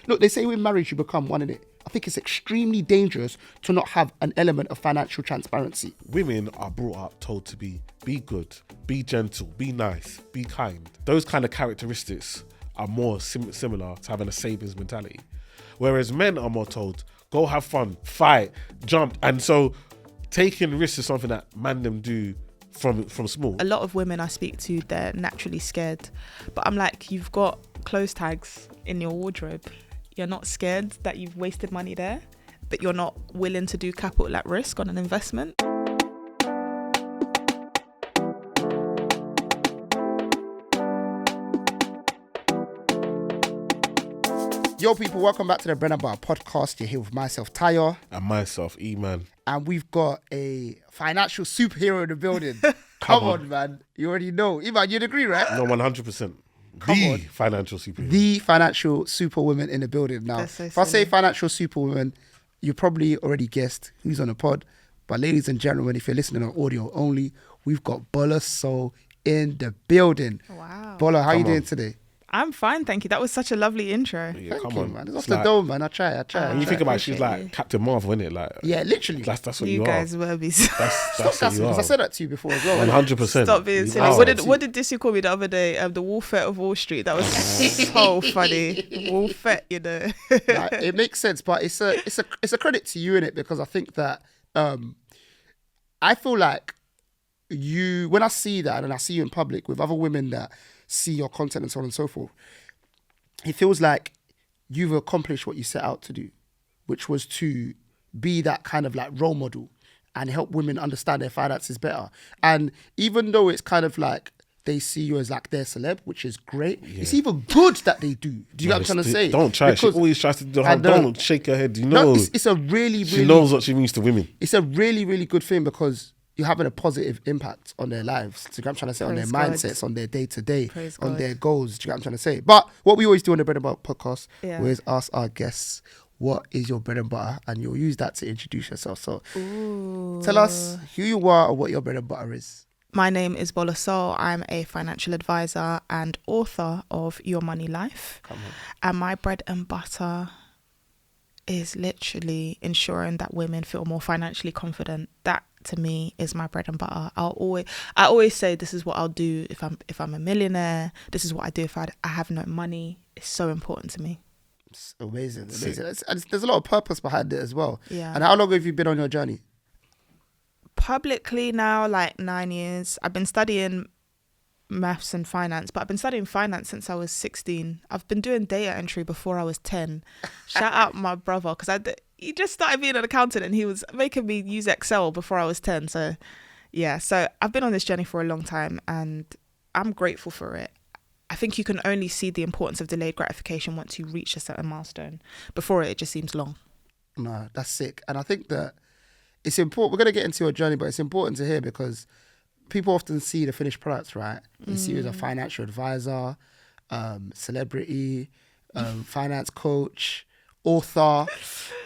look, they say in marriage you become one, innit? I think it's extremely dangerous to not have an element of financial transparency. Women are brought up told to be good, be gentle, be nice, be kind. Those kind of characteristics are more similar to having a savings mentality. Whereas men are more told, go have fun, fight, jump. And so taking risks is something that man them do from small. A lot of women I speak to, they're naturally scared. But I'm like, you've got clothes tags in your wardrobe. You're not scared that you've wasted money there, but you're not willing to do capital at risk on an investment. Yo, people, welcome back to the Bread and Butter podcast. You're here with myself, Tayo. And myself, E-Man. And we've got a financial superhero in the building. Come on, man. You already know. E-Man, you'd agree, right? No, 100%. Financial superhero. The financial superwoman in the building. Now, So if I say financial superwoman, you probably already guessed who's on the pod. But ladies and gentlemen, if you're listening on audio only, we've got Bola Soul in the building. Wow. Bola, how you doing today? I'm fine, thank you. That was such a lovely intro. Yeah, Thank come you, on. man. It's off It's the like- dome, man. I try. When you think about it, she's appreciate like you. Captain Marvel, isn't it? Like, Yeah, literally. that's what You you guys are. were be That's Stop what gassing, you because are. I said that to you before as well. 100%. Stop being You silly. are. What did Dissy call me the other day? The Wolfette of Wall Street. That was so funny. Wolfette, you know. Like, it makes sense, but it's a credit to you in it, because I think that I feel like you, when I see that and I see you in public with other women that see your content and so on and so forth, it feels like you've accomplished what you set out to do, which was to be that kind of like role model and help women understand their finances better. And even though it's kind of like they see you as like their celeb, which is great, it's even good that they do. Do you get what I'm trying to say? Don't try. She Because- always tries to do. I know. Don't shake her head. You know, No, it's a really, she really, knows what she means to women. it's a really, really good thing, because you're having a positive impact on their lives. Do you get what I'm trying to say? On their Praise God. mindsets, on their day-to-day, Praise on God. their goals. Do you get what I'm trying to say? But what we always do on the Bread and Butter podcast, Yeah. we always ask our guests, what is your bread and butter? And you'll use that to introduce yourself. So tell us who you are and what your bread and butter is. My name is Bola Soul. I'm a financial advisor and author of Your Money Life. Come on. And my bread and butter is literally ensuring that women feel more financially confident. That to me is my bread and butter. I always say this is what I'll do if I'm a millionaire. This is what I do if I have no money. It's so important to me. It's amazing. And there's a lot of purpose behind it as well. Yeah. And how long have you been on your journey? Publicly now, like 9 years. I've been studying maths and finance, but I've been studying finance since I was 16. I've been doing data entry before I was 10. Shout out my brother, because he just started being an accountant and he was making me use Excel before I was 10. So yeah, so I've been on this journey for a long time and I'm grateful for it. I think you can only see the importance of delayed gratification once you reach a certain milestone. Before it just seems long. No, that's sick. And I think that it's important. We're going to get into your journey, but it's important to hear, because people often see the finished products, right? They see you as a financial advisor, celebrity, finance coach, author.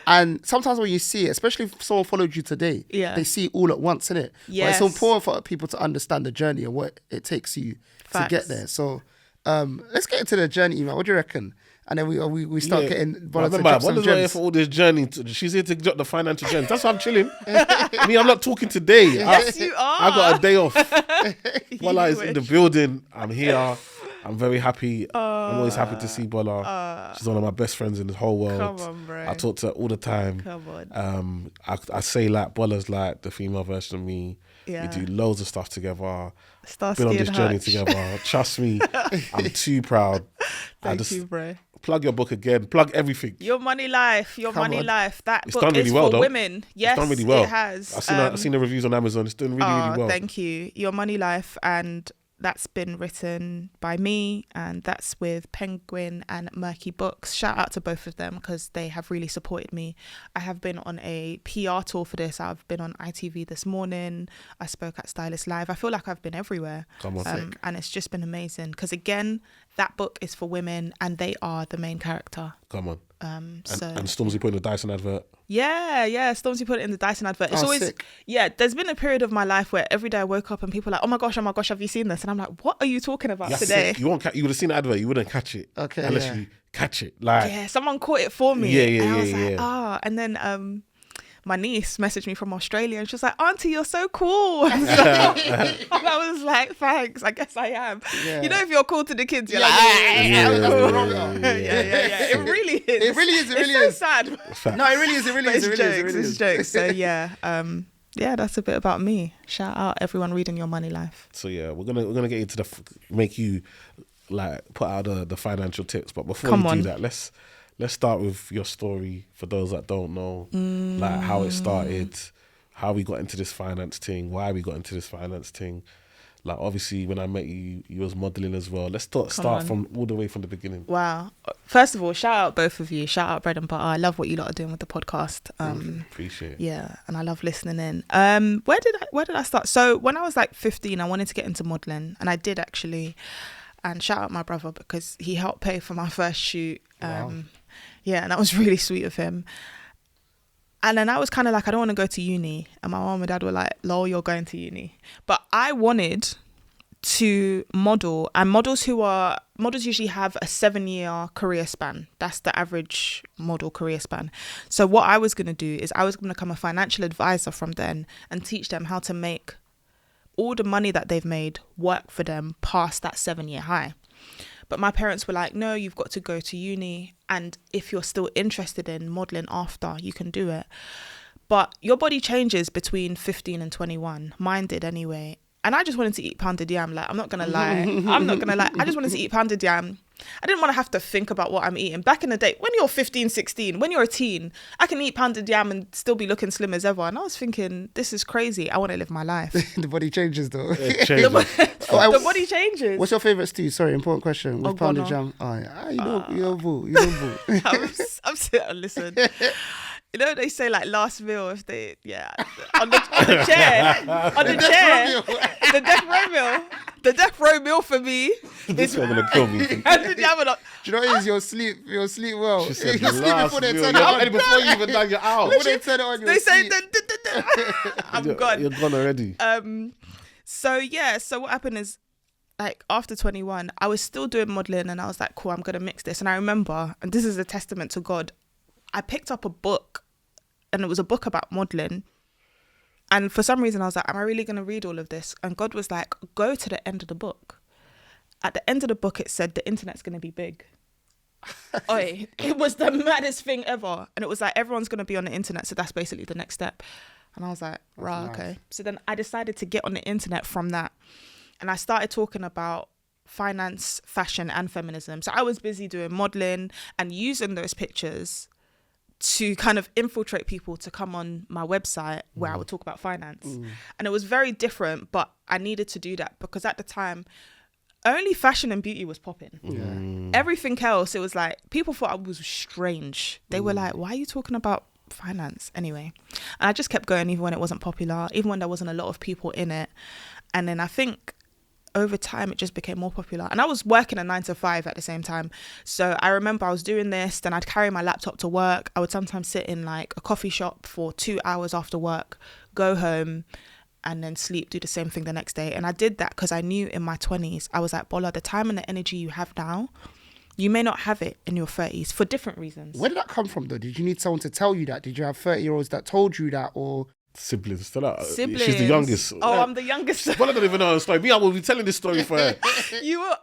And sometimes when you see it, especially if someone followed you today, Yeah. they see it all at once, innit? Yes. But it's important for people to understand the journey and what it takes you to get Facts. there. So let's get into the journey, man. What do you reckon? And then we start getting Bola to Remember, drop what some is here gems. for all this journey? She's here to drop the financial gems. That's why I'm chilling. Me, I'm not talking today. Yes, you are. I got a day off. Bola is wish. in the building. I'm here. I'm very happy. I'm always happy to see Bola. She's one of my best friends in the whole world. Come on, bro. I talk to her all the time. Come on. I say like Bola's like the female version of me. Yeah. We do loads of stuff together. Starsky Been on and this journey Hutch. together. Trust me, I'm too proud. Thank you, bro. Plug your book again. Plug everything. Your Money Life, Your Come Money on. Life. That It's book done really is well, for though. women. Yes, It's done really well. it has. I've seen the reviews on Amazon. It's doing really, really well. Thank you. Your Money Life, and that's been written by me, and that's with Penguin and Murky Books. Shout out to both of them because they have really supported me. I have been on a PR tour for this. I've been on ITV this morning. I spoke at Stylist Live. I feel like I've been everywhere. Come on. And it's just been amazing because, again, that book is for women and they are the main character. Come on. And Stormzy put in the Dyson advert. Yeah, Stormzy put it in the Dyson advert. It's always sick. Yeah, there's been a period of my life where every day I woke up and people are like, oh my gosh, have you seen this? And I'm like, what are you talking about today? You would have seen the advert, you wouldn't catch it. Okay, unless you catch it. Like, yeah, someone caught it for me. Yeah, and I was like, and then my niece messaged me from Australia and she was like, Auntie, you're so cool. And I was like, thanks, I guess I am. Yeah. You know, if you're cool to the kids, you're like, Yeah. It really is. It really is. It really it's is. so sad. No, it really is. It really But is. It it's really is. It jokes. really It's is. jokes. So yeah, that's a bit about me. Shout out everyone reading Your Money Life. So yeah, we're gonna get into make you like put out the financial tips. But before do that, let's start with your story for those that don't know, like how it started, how we got into this finance thing, why we got into this finance thing. Like, obviously, when I met you, you was modelling as well. Let's start from all the way from the beginning. Wow. First of all, shout out both of you. Shout out Bread and Butter. I love what you lot are doing with the podcast. Appreciate it. Yeah, and I love listening in. Where did I start? So when I was like 15, I wanted to get into modelling, and I did actually. And shout out my brother because he helped pay for my first shoot. Wow. Yeah, and that was really sweet of him. And then I was kind of like, I don't want to go to uni. And my mom and dad were like, lol, you're going to uni. But I wanted to model. And models usually have a 7-year career span. That's the average model career span. So what I was going to do is I was going to become a financial advisor from then and teach them how to make all the money that they've made work for them past that 7-year high. But my parents were like, no, you've got to go to uni. And if you're still interested in modelling after, you can do it. But your body changes between 15 and 21. Mine did anyway. And I just wanted to eat pounded yam. Like, I'm not going to lie. I just wanted to eat pounded yam. I didn't want to have to think about what I'm eating. Back in the day, when you're 15, 16, when you're a teen, I can eat pounded yam and still be looking slim as ever. And I was thinking, this is crazy. I want to live my life. The body changes though. It changes. The body changes. What's your favourite stew? Sorry, important question. With pounded jam. Oh, yeah. You don't boo. Listen. You know they say like last meal if they on the chair the death row meal for me This is gonna kill me. Do you know what it is? You'll sleep well. She said You'll the sleep last before they meal. turn it on. And before you even done, you're out. Before they turn it on, they say I'm gone. You're gone already. So what happened is, like, after 21, I was still doing modelling and I was like, cool, I'm gonna mix this. And I remember, and this is a testament to God, I picked up a book and it was a book about modelling. And for some reason I was like, am I really going to read all of this? And God was like, go to the end of the book. At the end of the book, it said the internet's going to be big. Oi, it was the maddest thing ever. And it was like, everyone's going to be on the internet. So that's basically the next step. And I was like, right, nice. okay. So then I decided to get on the internet from that. And I started talking about finance, fashion and feminism. So I was busy doing modelling and using those pictures to kind of infiltrate people to come on my website where I would talk about finance. And it was very different, but I needed to do that because at the time, only fashion and beauty was popping. Yeah. Everything else, it was like, people thought I was strange. They were like, why are you talking about finance? Anyway, and I just kept going even when it wasn't popular, even when there wasn't a lot of people in it. And then I think over time it just became more popular, and I was working a 9-to-5 at the same time. So I remember I was doing this, then I'd carry my laptop to work. I would sometimes sit in like a coffee shop for 2 hours after work, go home and then sleep, do the same thing the next day. And I did that because I knew in my 20s, I was like, Bola, the time and the energy you have now, you may not have it in your 30s for different reasons. Where did that come from though? Did you need someone to tell you that? Did you have 30-year-olds that told you that, or Siblings. Still out. Siblings. She's the youngest. Oh, I'm the youngest. Well, I don't even know her story. Me, I will be telling this story for her.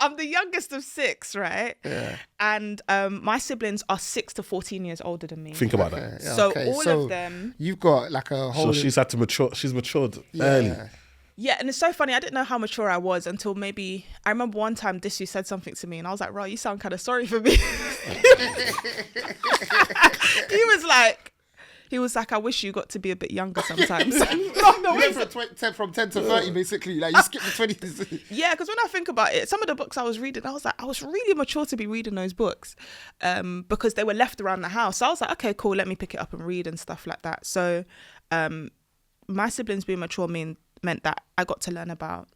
I'm the youngest of 6, right? Yeah. And my siblings are 6 to 14 years older than me. Think about that. Yeah, So all of them. You've got like a whole. So she's had to mature. She's matured early. Yeah, and it's so funny. I didn't know how mature I was until maybe I remember one time Disu said something to me, and I was like, "Right, you sound kind of sorry for me." He was like, I wish you got to be a bit younger sometimes. From 10 to 30, basically. Like, you skip the 20s. Yeah, because when I think about it, some of the books I was reading, I was like, I was really mature to be reading those books because they were left around the house. So I was like, okay, cool, let me pick it up and read and stuff like that. So my siblings being mature meant that I got to learn about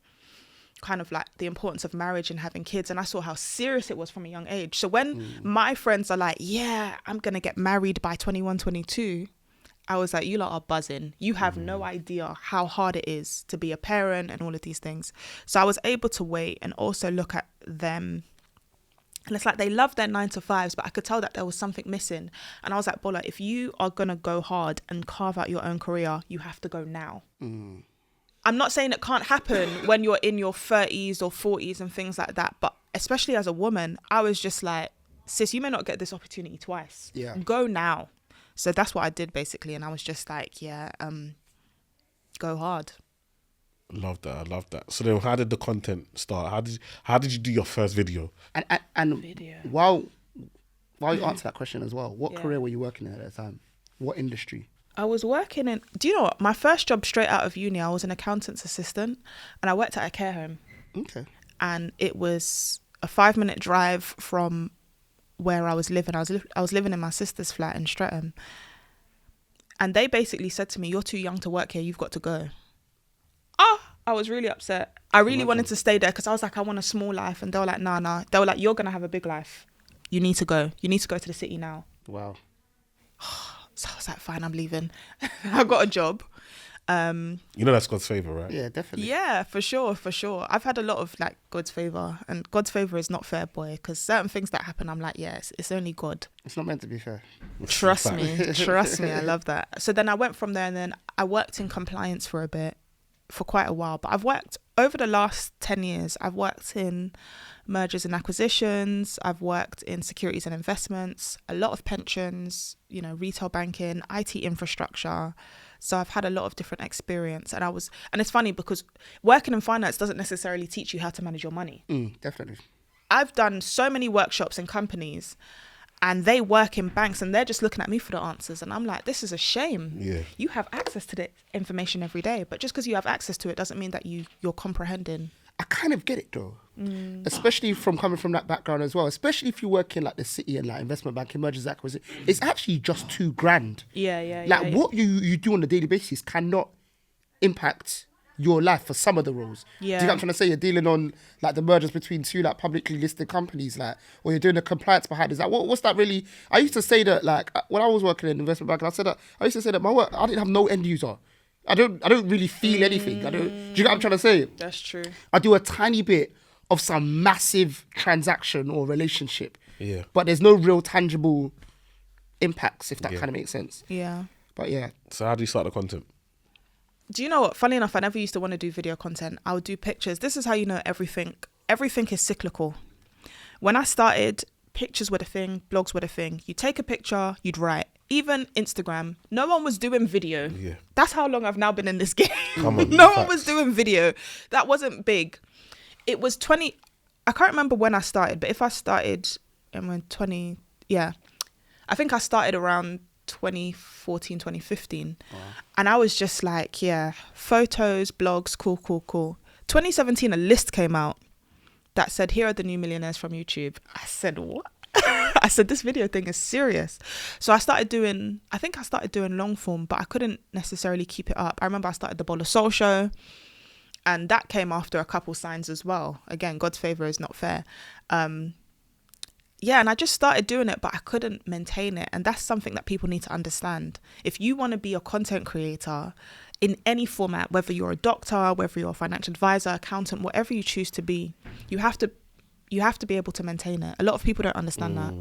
kind of like the importance of marriage and having kids, and I saw how serious it was from a young age. So when my friends are like, yeah, I'm gonna get married by 21, 22, I was like, you lot are buzzing. You have no idea how hard it is to be a parent and all of these things. So I was able to wait and also look at them. And it's like they love their 9 to 5s, but I could tell that there was something missing. And I was like, Bola, if you are going to go hard and carve out your own career, you have to go now. I'm not saying it can't happen when you're in your 30s or 40s and things like that. But especially as a woman, I was just like, sis, you may not get this opportunity twice. Yeah. Go now. So that's what I did basically. And I was just like, yeah, go hard. Love that. I love that. So then, how did the content start? How did you do your first video? And Video. while you answer that question as well, what Yeah. career were you working in at the time? What industry? I was working in, do you know what? My first job straight out of uni, I was an accountant's assistant and I worked at a care home. Okay. And it was a 5-minute drive from where I was living. I was living in my sister's flat in Streatham. And they basically said to me, you're too young to work here, you've got to go. I was really upset. I really wanted to stay there because I was like, I want a small life. And they were like, nah. They were like, you're going to have a big life. You need to go. You need to go to the city now. Wow. So I was like, fine, I'm leaving. I got a job. You know that's God's favour, right? Yeah, definitely. Yeah, for sure. I've had a lot of like God's favour, and God's favour is not fair, boy, because certain things that happen, I'm like, yes, it's only God. It's not meant to be fair. Trust me, I love that. So then I went from there, and then I worked in compliance for a bit, for quite a while. But I've worked over the last 10 years. I've worked in mergers and acquisitions. I've worked in securities and investments, a lot of pensions, retail banking, IT infrastructure. So I've had a lot of different experience, and it's funny because working in finance doesn't necessarily teach you how to manage your money. Definitely. I've done so many workshops in companies, and they work in banks, and they're just looking at me for the answers. And I'm like, this is a shame. Yeah. You have access to the information every day, but just because you have access to it doesn't mean that you're comprehending. I kind of get it though, especially from coming from that background as well. Especially if you work in like the city and like investment banking, mergers and acquisitions, it's actually just $2,000. Yeah. What you do on a daily basis cannot impact your life for some of the roles. Do you know what I'm trying to say? You're dealing on like the mergers between two like publicly listed companies, like, or you're doing the compliance behind. Is that what's that really? I used to say that like when I was working in investment banking, I used to say that my work, I didn't have no end user. I don't really feel anything. Do you know what I'm trying to say? That's true. I do a tiny bit of some massive transaction or relationship. Yeah. But there's no real tangible impacts, if that kind of makes sense. Yeah. But yeah. So how do you start the content? Do you know what? Funny enough, I never used to want to do video content. I would do pictures. This is how you know everything is cyclical. When I started, pictures were the thing, blogs were the thing. You take a picture, you'd write. Even Instagram, no one was doing video. Yeah. That's how long I've now been in this game. Come on, No facts. one was doing video. That wasn't big. It was I can't remember when I started, but if I started in 20, yeah. I think I started around 2014, 2015. Wow. And I was just like, yeah, photos, blogs, cool. 2017, a list came out that said, here are the new millionaires from YouTube. I said, what? I said, this video thing is serious. So I started doing long form, but I couldn't necessarily keep it up. I remember I started the Bola Soul Show, and that came after a couple signs as well. Again, God's favour is not fair. And I just started doing it, but I couldn't maintain it. And that's something that people need to understand. If you want to be a content creator in any format, whether you're a doctor, whether you're a financial advisor, accountant, whatever you choose to be, you have to be able to maintain it. A lot of people don't understand that.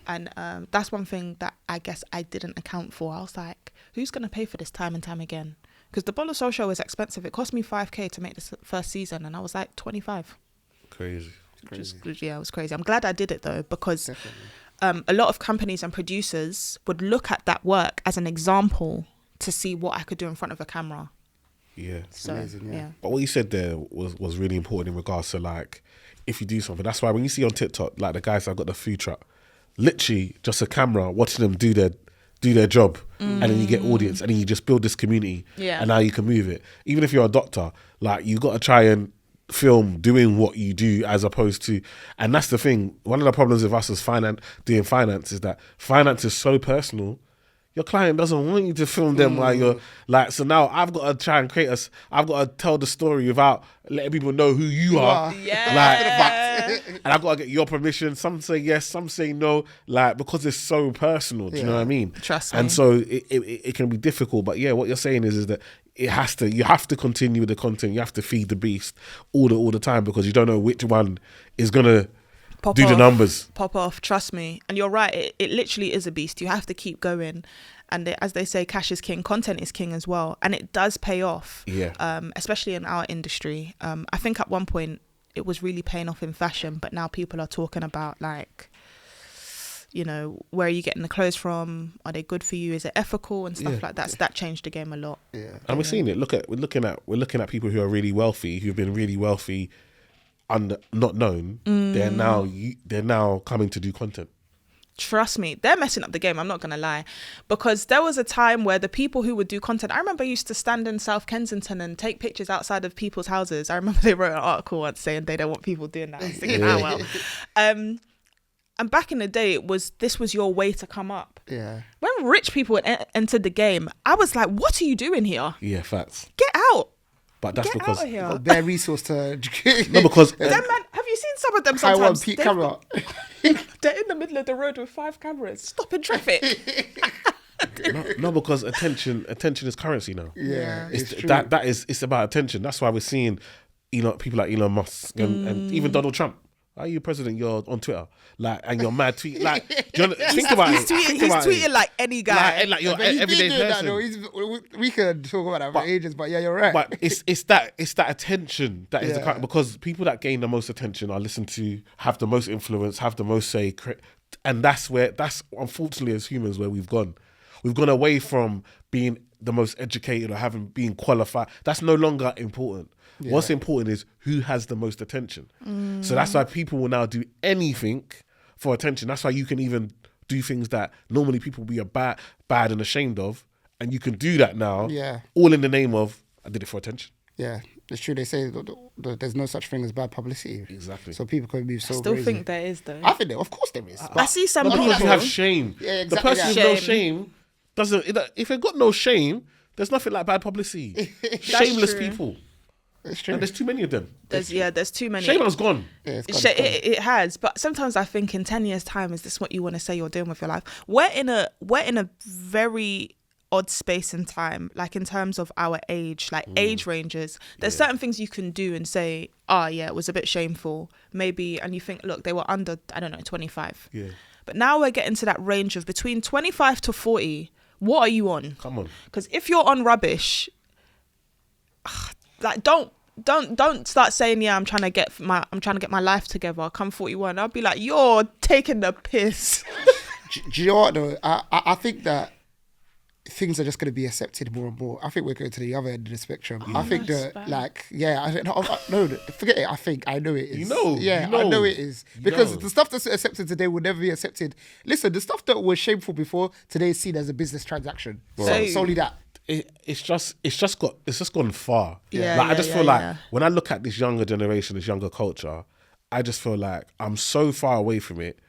And that's one thing that I guess I didn't account for. I was like, who's going to pay for this time and time again? Because the Bola Soul Show is expensive. It cost me $5,000 to make this first season, and I was like 25. Crazy. It was crazy. I'm glad I did it though, because a lot of companies and producers would look at that work as an example to see what I could do in front of a camera. Yeah. So, amazing, yeah. But what you said there was really important in regards to like, if you do something, that's why when you see on TikTok, like the guys that got the food truck, literally just a camera watching them do their job, and then you get audience, and then you just build this community, and now you can move it. Even if you're a doctor, like you got to try and film doing what you do as opposed to, and that's the thing. One of the problems with us as doing finance is that finance is so personal. Your client doesn't want you to film them while you're like, so now I've got to try and I've got to tell the story without letting people know who you are. Yeah. And I've got to get your permission. Some say yes, some say no, like, because it's so personal. Do you know what I mean? Trust me. And so it can be difficult. But yeah, what you're saying is that you have to continue with the content. You have to feed the beast all the time, because you don't know which one is going to do the numbers. Pop off, trust me. And you're right, it literally is a beast. You have to keep going. And as they say, cash is king, content is king as well. And it does pay off, especially in our industry. I think at one point it was really paying off in fashion, but now people are talking about, like, you know, where are you getting the clothes from? Are they good for you? Is it ethical and stuff like that? So that changed the game a lot. Yeah. And we're seeing it. We're looking at people who are really wealthy, who've been really wealthy and not known. They're now coming to do content. Trust me, they're messing up the game, I'm not gonna lie, because there was a time where the people who would do content, I remember I used to stand in South Kensington and take pictures outside of people's houses. I remember they wrote an article once saying they don't want people doing that. I was thinking, oh well. And back in the day, this was your way to come up. Yeah. When rich people entered the game, I was like, what are you doing here? Yeah, facts. Get out. But that's Get because out of here. Their resource to no, because Them man, have you seen some of them Taiwan sometimes? peak camera. They're in the middle of the road with 5 cameras, stopping traffic. no, because attention is currency now. Yeah, it's true. it's about attention. That's why we're seeing people like Elon Musk and even Donald Trump. Are you president? You're on Twitter, like, and you're mad tweet. Like, do you think about it? He's tweeting like any guy. Like you're But he's everyday been doing that, person. though. We could talk about that for ages, but yeah, you're right. But it's that attention that is because people that gain the most attention are listened to, have the most influence, have the most say, and that's unfortunately as humans where we've gone. We've gone away from being the most educated or being qualified. That's no longer important. Yeah. What's important is who has the most attention. So that's why people will now do anything for attention. That's why you can even do things that normally people would be bad and ashamed of, and you can do that now. Yeah, all in the name of I did it for attention. Yeah, it's true. They say there's no such thing as bad publicity. Exactly. So people can move so. I still crazy. think there is though. I think of course there is. I see some people people who have shame. Yeah, exactly. The person with no shame doesn't. If they've got no shame, there's nothing like bad publicity. Shameless people. It's true. And there's too many of them. There's too many. Shame has gone. Yeah, it has. But sometimes I think in 10 years' time, is this what you want to say you're doing with your life? We're in a very odd space in time, like in terms of our age, like age ranges. There's certain things you can do and say, it was a bit shameful, maybe, and you think, look, they were under, I don't know, 25. Yeah. But now we're getting to that range of between 25 to 40. What are you on? Come on. Because if you're on rubbish, like don't start saying I'm trying to get my life together. Come 41, I'll be like, you're taking the piss. Do you know what though? I think that things are just going to be accepted more and more. I think we're going to the other end of the spectrum. I think that no, forget it. I know it is. I know it is, because the stuff that's accepted today will never be accepted. Listen, the stuff that was shameful before today is seen as a business transaction. So solely that. It's just gone far. I just feel like when I look at this younger generation, this younger culture, I just feel like I'm so far away from it.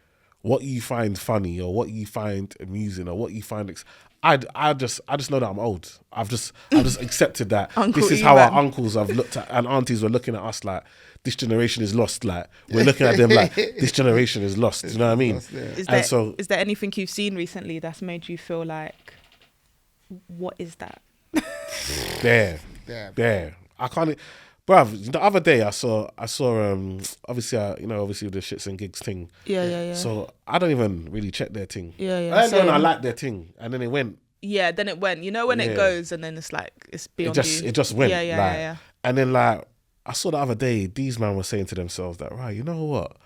What you find funny or what you find amusing or what you find, I just know that I'm old. I've just accepted that this is how our uncles have looked at and aunties were looking at us like this generation is lost. Like we're looking at them like this generation is lost. Do you know what I mean? Is there anything you've seen recently that's made you feel like, what is that? There. I can't, bruv. The other day I saw obviously with the shits and gigs thing. Yeah. So I don't even really check their thing. Yeah. Then I like their thing, and then it went. Yeah, then it went. You know when it goes, and then it's like it's beyond you. It just went. Yeah. And then I saw the other day these men were saying to themselves that, right, you know what?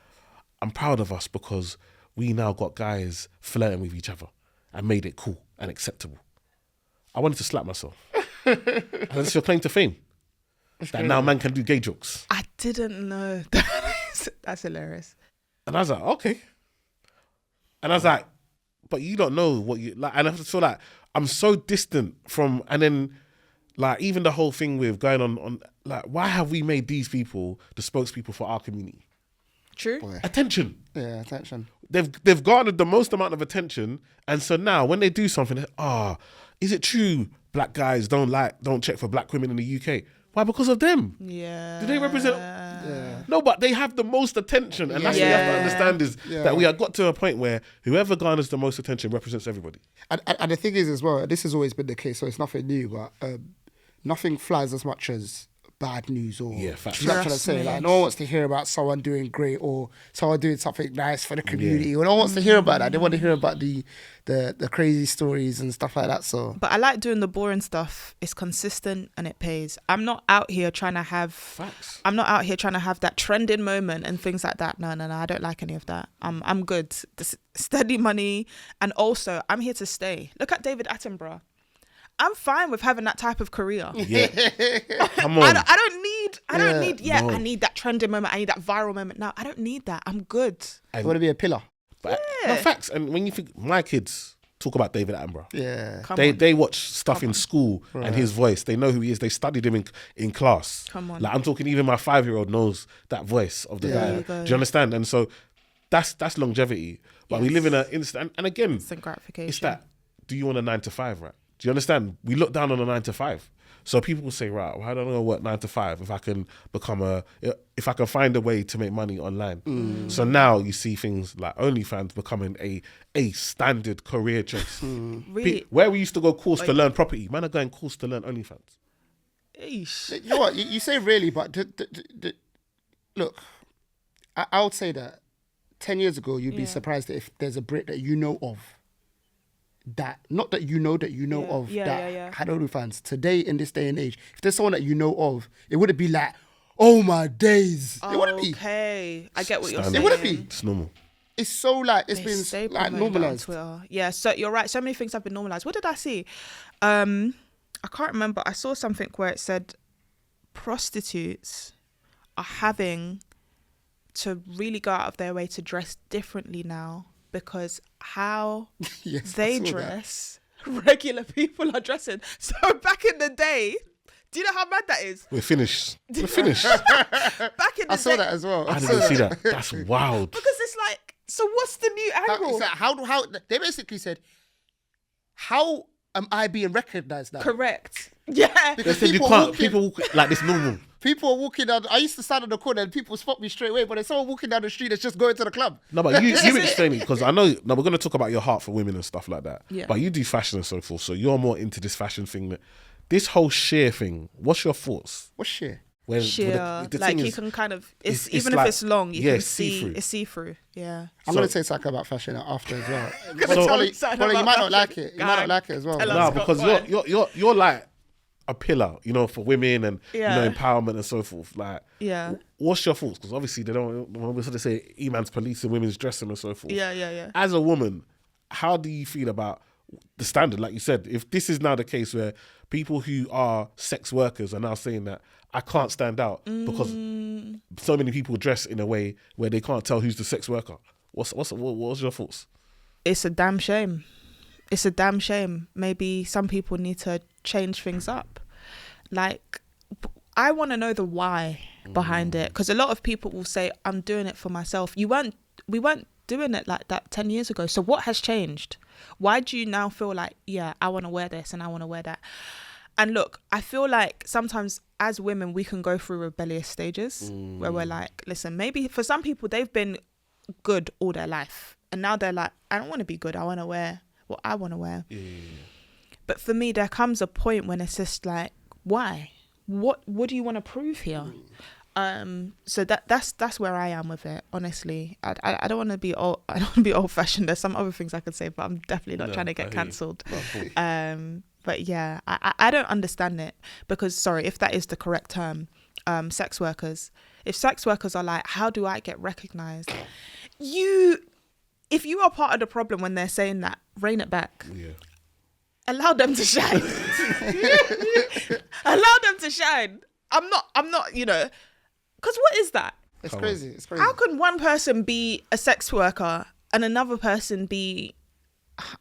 I'm proud of us because we now got guys flirting with each other and made it cool and acceptable. I wanted to slap myself. And that's your claim to fame. That now man can do gay jokes. I didn't know. That's hilarious. And I was like, okay. And I was like, but you don't know what you like. And I feel like I'm so distant from, and then like even the whole thing with going on like, why have we made these people the spokespeople for our community? True. Boy. Attention. Yeah, attention. They've garnered the most amount of attention, and so now when they do something, is it true black guys don't check for black women in the UK? Why? Because of them. Yeah. Do they represent? Yeah. No, but they have the most attention, and that's what you have to understand is that we have got to a point where whoever garners the most attention represents everybody. And the thing is as well, this has always been the case, so it's nothing new, but nothing flies as much as bad news or facts. you know what I'm trying to Trust say. me. Like, no one wants to hear about someone doing great or someone doing something nice for the community. No one wants to hear about that. They want to hear about the crazy stories and stuff like that. So, But I like doing the boring stuff. It's consistent and it pays. I'm not out here trying to have Facts. I'm not out here trying to have that trending moment and things like that. No, I don't like any of that. I'm good. This steady money, and also I'm here to stay. Look at David Attenborough. I'm fine with having that type of career. Yeah. Come on. I don't need No. I need that trending moment. I need that viral moment. No, I don't need that. I'm good. I want to be a pillar. But, no, facts. And when you think, my kids talk about David Attenborough. Yeah. Come on. They watch stuff in school and his voice. They know who he is. They studied him in class. Come on. Like, I'm talking, even my 5-year-old knows that voice of the Yeah. guy. There you go. Do you understand? And so that's longevity. But we Yes. live in an instant. And again, Instant gratification. it's that, do you want a 9 to 5, right? Do you understand? We look down on a 9 to 5. So people will say, right, well, I don't know what 9 to 5 if I can if I can find a way to make money online. So now you see things like OnlyFans becoming a standard career choice. Really? Where we used to go course to learn property, man are going course to learn OnlyFans. Eesh. You know what? You say really, but look, I would say that 10 years ago, you'd be surprised if there's a Brit that you know of that you know of that had OnlyFans. Today, in this day and age, if there's someone that you know of, it wouldn't be like, oh my days. It wouldn't be. Okay, I get what you're saying. Standard. It wouldn't be. It's normal. It's so like, it's They stay been like promoting that on normalized. Twitter. Yeah, so you're right. So many things have been normalized. What did I see? I can't remember. I saw something where it said prostitutes are having to really go out of their way to dress differently now because how Yes, I they saw that. dress, regular people are dressing. So back in the day, do you know how mad that is? We're finished. We're finished. Back in the I saw day, that as well. I didn't see that. That's wild. because it's like, so what's the new angle? How they basically said, how am I being recognized now? Correct. Yeah. They Because said you people can't. walking- People walk like this normal. People are walking down. I used to stand on the corner and people spot me straight away. But there's someone walking down the street that's just going to the club. No, but you explain it because I know. No, we're going to talk about your heart for women and stuff like that. Yeah. But you do fashion and so forth, so you're more into this fashion thing. This whole sheer thing. What's your thoughts? What's shit? When Sheer, the like thing you is, can kind of, it's even like- if it's long, you yeah, can it's see see-through. it's see-through. Yeah. I'm going to say something about fashion after as well. Gonna tell Bola, me something Bola, you about might not fashion. like it. You might Guy, not like it as well. tell us. no, Let's go because on. you're like a pillar, you know, for women and Yeah. you know, empowerment and so forth. Like, Yeah. what's your thoughts? Because obviously they don't. When we sort of say E-man's policing women's dressing and so forth. Yeah. As a woman, how do you feel about the standard? Like you said, if this is now the case where people who are sex workers are now saying that I can't stand out because so many people dress in a way where they can't tell who's the sex worker. What's your thoughts? It's a damn shame. It's a damn shame. Maybe some people need to change things up. Like, I want to know the why behind it, because a lot of people will say, I'm doing it for myself. We weren't doing it like that 10 years ago. So what has changed? Why do you now feel like, yeah, I want to wear this and I want to wear that? And look, I feel like sometimes as women, we can go through rebellious stages where we're like, listen, maybe for some people, they've been good all their life. And now they're like, I don't want to be good. I want to wear what I want to wear. But for me, there comes a point when it's just like, why? What do you want to prove here? So that's where I am with it. Honestly, I don't want to be old fashioned. There's some other things I could say, but I'm definitely not trying to get cancelled. But yeah, I don't understand it because, sorry, if that is the correct term, sex workers. If sex workers are like, how do I get recognised? If you are part of the problem when they're saying that, rein it back. Yeah. Allow them to shine. Allow them to shine. I'm not, you know, because what is that? It's crazy. It's crazy. How can one person be a sex worker and another person be,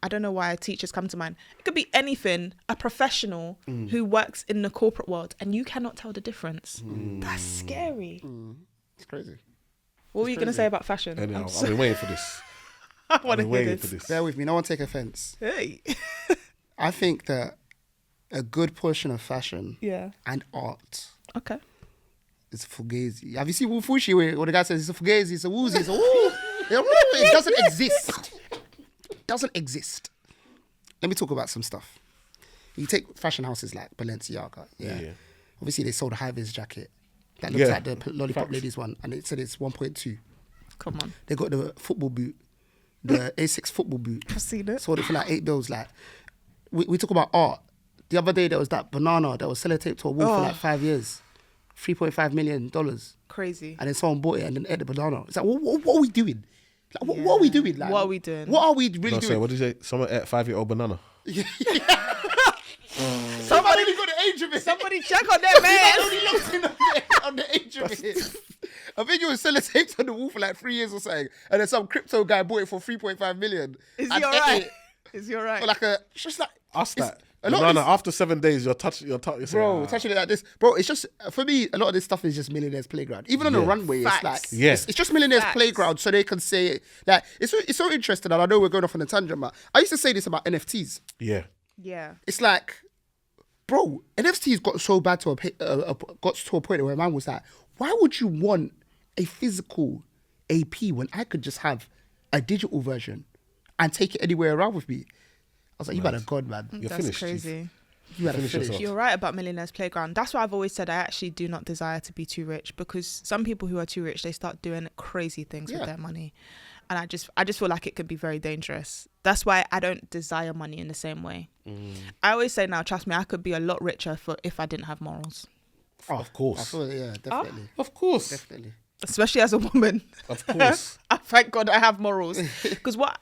I don't know why teachers come to mind. It could be anything, a professional who works in the corporate world and you cannot tell the difference. That's scary. It's crazy. What were you going to say about fashion? Anyhow, I've been waiting for this. I I've want to been hear waiting for this. this. Bear with me. No one take offense. Hey. I think that a good portion of fashion Yeah. and art Okay. is fugazi. Have you seen Wufushi where the guy says it's a fugazi, it's a woozy, it's a woo? It doesn't exist. It doesn't exist. Let me talk about some stuff. You take fashion houses like Balenciaga. Yeah. Obviously, they sold a high-vis jacket that looks like the Lollipop Facts. Ladies one, and it said it's 1.2. Come on. They got the football boot, the A6 football boot. I've seen it. Sold it for like $8. Like, we talk about art. The other day, there was that banana that was sellotaped to a wall for like 5 years. $3.5 million. Crazy. And then someone bought it and then ate the banana. It's like, what are we doing? Like, what are we doing? Like, What are we doing? What are we really No, doing? sorry, what did you say? Someone ate a 5-year-old banana. Somebody got the age of it. Somebody check on that man. Only looked in on the age of it. I think it was sellotaped on the wall for like 3 years or something. And then some crypto guy bought it for 3.5 million. Is and he ate alright? it Is he alright? for like it's just like... Ask it's- that. A lot of Banana, this- after 7 days, you're touching. Bro, touching it like this. Bro, it's just, for me, a lot of this stuff is just millionaires' playground. Even on the Yeah. runway, Facts. it's like, Yeah. it's just millionaires' Facts. playground so they can say, like, it's so interesting, and I know we're going off on a tangent, but I used to say this about NFTs. Yeah. Yeah. It's like, bro, NFTs got so bad to got to a point where a man was like, why would you want a physical AP when I could just have a digital version and take it anywhere around with me? I was like, you better God, man. You're That's finished, crazy. You better Finish finish. yourself. You're right about millionaires' playground. That's why I've always said I actually do not desire to be too rich, because some people who are too rich, they start doing crazy things Yeah. with their money, and I just feel like it can be very dangerous. That's why I don't desire money in the same way. I always say now, trust me, I could be a lot richer if I didn't have morals, Of course. I feel, yeah, definitely. Of course. Definitely. especially as a woman. Of course. I thank God I have morals, because what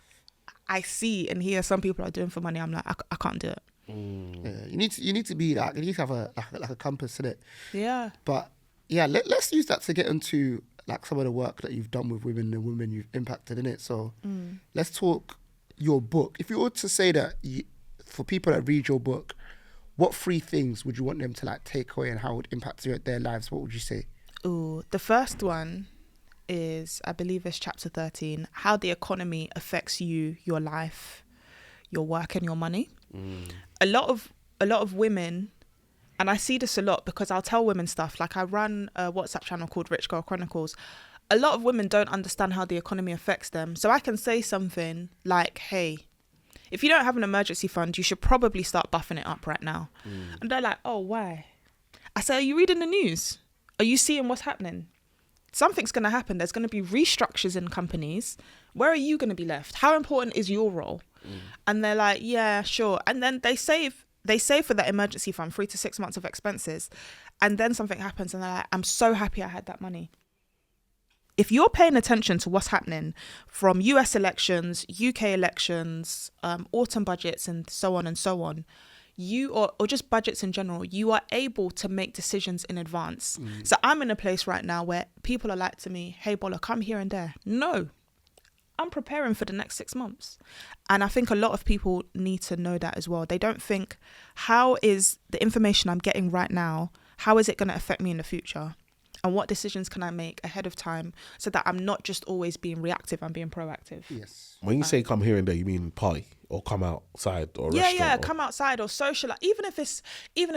I see and hear some people are doing for money, I'm like, I can't do it. Yeah, you need to be like, you need to have a compass in it. Yeah. But yeah, let's use that to get into like some of the work that you've done with women and women you've impacted in it. So let's talk your book. If you were to say that for people that read your book, what 3 things would you want them to like take away and how it would impact their lives? What would you say? Ooh, the first one is, I believe it's chapter 13, how the economy affects you, your life, your work and your money. A lot of women, and I see this a lot because I'll tell women stuff, like I run a WhatsApp channel called Rich Girl Chronicles. A lot of women don't understand how the economy affects them. So I can say something like, hey, if you don't have an emergency fund, you should probably start buffing it up right now. And they're like, oh, why? I say, are you reading the news? Are you seeing what's happening? Something's going to happen. There's going to be restructures in companies. Where are you going to be left? How important is your role? And they're like, yeah, sure. And then they save for that emergency fund, 3 to 6 months of expenses. And then something happens and they're like, I'm so happy I had that money. If you're paying attention to what's happening from US elections, UK elections, autumn budgets and so on, you or just budgets in general, you are able to make decisions in advance. So I'm in a place right now where people are like to me, hey, Bola, come here and there. No, I'm preparing for the next 6 months. And I think a lot of people need to know that as well. They don't think, how is the information I'm getting right now, how is it going to affect me in the future? And what decisions can I make ahead of time so that I'm not just always being reactive, I'm being proactive. Yes. When you say come here and there, you mean party or come outside or Yeah, restaurant? yeah, or... come outside or social. Even if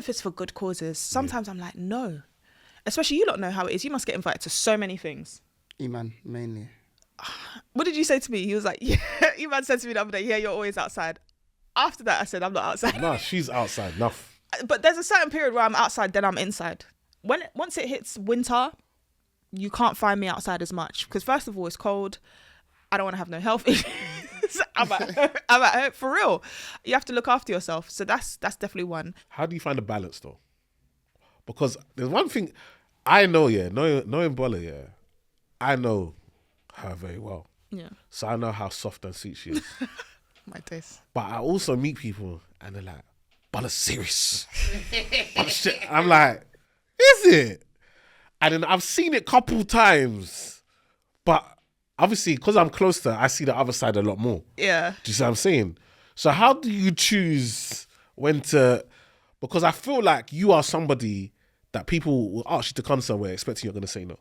it's for good causes, sometimes I'm like, no. Especially you lot know how it is. You must get invited to so many things. Iman, mainly. What did you say to me? He was like, yeah. Iman said to me the other day, yeah, you're always outside. After that, I said, I'm not outside. Nah, she's outside. Enough. But there's a certain period where I'm outside, then I'm inside. Once it hits winter, you can't find me outside as much. Because first of all, it's cold. I don't want to have no health issues. I'm at home, for real. You have to look after yourself. So that's definitely one. How do you find a balance though? Because there's one thing I know, knowing Bola, I know her very well. Yeah. So I know how soft and sweet she is. My taste. But I also meet people and they're like, Bola's serious. Bola's shit. I'm like, is it? And then I've seen it a couple times. But obviously, because I'm close to her, I see the other side a lot more. Yeah. Do you see what I'm saying? So how do you choose when to... Because I feel like you are somebody that people will ask you to come somewhere expecting you're going to say no.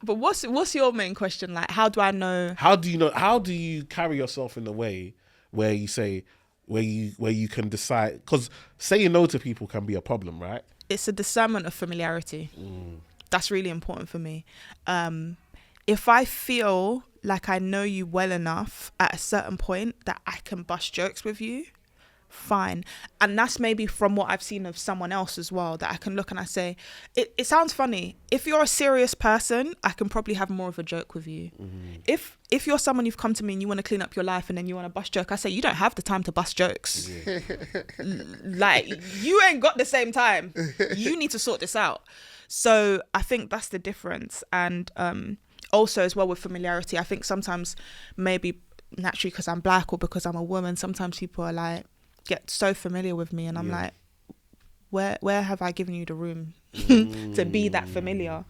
But what's your main question? Like, how do I know? How do you know? How do you carry yourself in a way where you say, where you can decide? Because saying no to people can be a problem, right? It's a discernment of familiarity. That's really important for me. If I feel like I know you well enough at a certain point that I can bust jokes with you, fine. And that's maybe from what I've seen of someone else as well, that I can look and I say, it sounds funny. If you're a serious person, I can probably have more of a joke with you. If you're someone, you've come to me and you want to clean up your life and then you want to bust joke, I say, you don't have the time to bust jokes. Like, you ain't got the same time. You need to sort this out. So I think that's the difference. And also as well with familiarity, I think sometimes maybe naturally because I'm black or because I'm a woman, sometimes people are like, get so familiar with me and I'm like, where have I given you the room to be that familiar?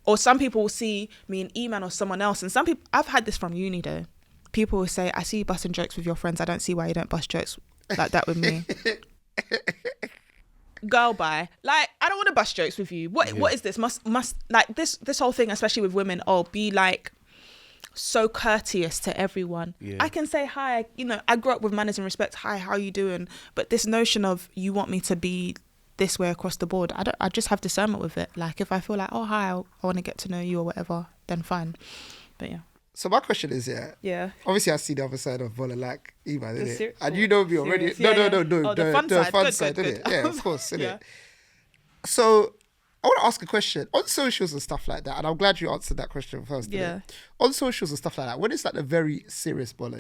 Or some people will see me in Eman or someone else, and some people, I've had this from uni though, people will say, I see you busting jokes with your friends, I don't see why you don't bust jokes like that with me. Girl, bye. Like, I don't want to bust jokes with you. What is this? Must like this whole thing, especially with women, be like so courteous to everyone. I can say hi, I grew up with manners and respect. Hi, how are you doing? But this notion of you want me to be this way across the board, I just have discernment with it. Like, if I feel like, oh hi, I want to get to know you or whatever, then fine. But yeah. So my question is, obviously I see the other side of Bola, like Eman, innit? And you know me already. No. Oh, the fun side, innit? Yeah, of course, innit? Yeah. So I want to ask a question on socials and stuff like that, and I'm glad you answered that question first. Yeah. Innit? On socials and stuff like that, when it's like a very serious Bola,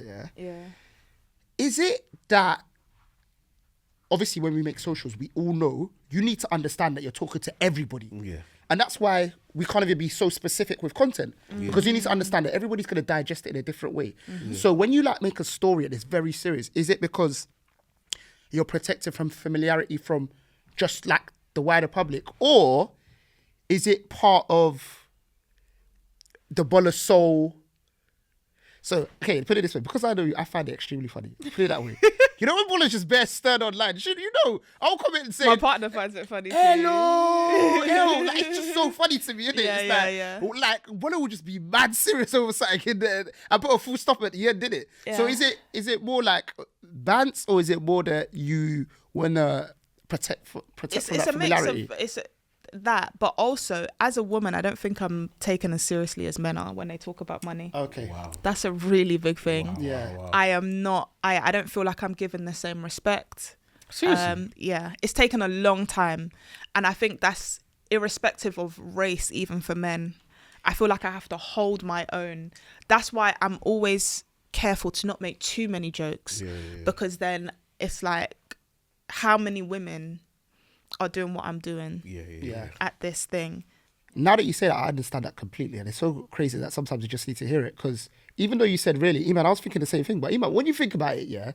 is it that obviously when we make socials, we all know you need to understand that you're talking to everybody. Yeah. And that's why we can't even be so specific with content, because you need to understand that everybody's going to digest it in a different way. So when you like make a story and it's very serious, is it because you're protected from familiarity from just like the wider public, or is it part of the Bola soul? So, okay, put it this way, because I know you, I find it extremely funny. Put it that way. You know when Bola's just bare stern online, I'll comment and say, My partner finds it funny too. hello, like, it's just so funny to me, isn't it? Yeah, It's like Bola will just be mad serious over something and then I put a full stop at the end, did it? Yeah. So is it more like bants, or is it more that you wanna protect from that familiarity? It's that, but also as a woman, I don't think I'm taken as seriously as men are when they talk about money. Okay. Wow. That's a really big thing. Wow, Yeah. wow. I am not, I don't feel like I'm given the same respect. Seriously? Yeah, it's taken a long time. And I think that's irrespective of race, even for men. I feel like I have to hold my own. That's why I'm always careful to not make too many jokes, because then it's like, how many women are doing what I'm doing at this thing? Now that you say that, I understand that completely, and it's so crazy that sometimes you just need to hear it, because even though you said really, Eman, I was thinking the same thing, but Eman, when you think about it,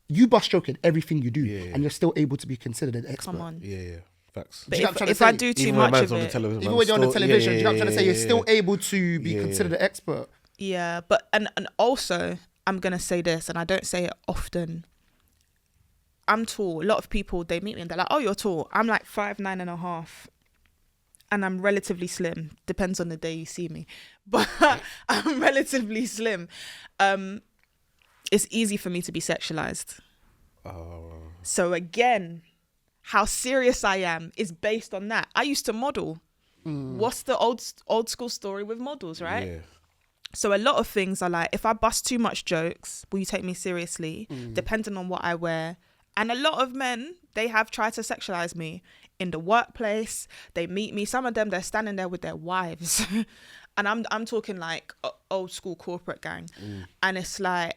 you bust joke in everything you do, and you're still able to be considered an expert. Come on. Yeah. Facts. But Do you know what I'm trying to if I say? do too Even when much man's of on the it, television, Even when you're on the television, do you know what I'm trying to say? You're still able to be Yeah, considered an expert. yeah, but and also I'm gonna say this, and I don't say it often. I'm tall. A lot of people, they meet me and they're like, oh, you're tall. I'm like 5'9.5", and I'm relatively slim. Depends on the day you see me, but I'm relatively slim. It's easy for me to be sexualized. So again, how serious I am is based on that. I used to model. What's the old school story with models, right? Yeah. So a lot of things are like, if I bust too much jokes, will you take me seriously? Depending on what I wear. And a lot of men, they have tried to sexualize me in the workplace. They meet me. Some of them, they're standing there with their wives. And I'm talking like old school corporate gang. And it's like,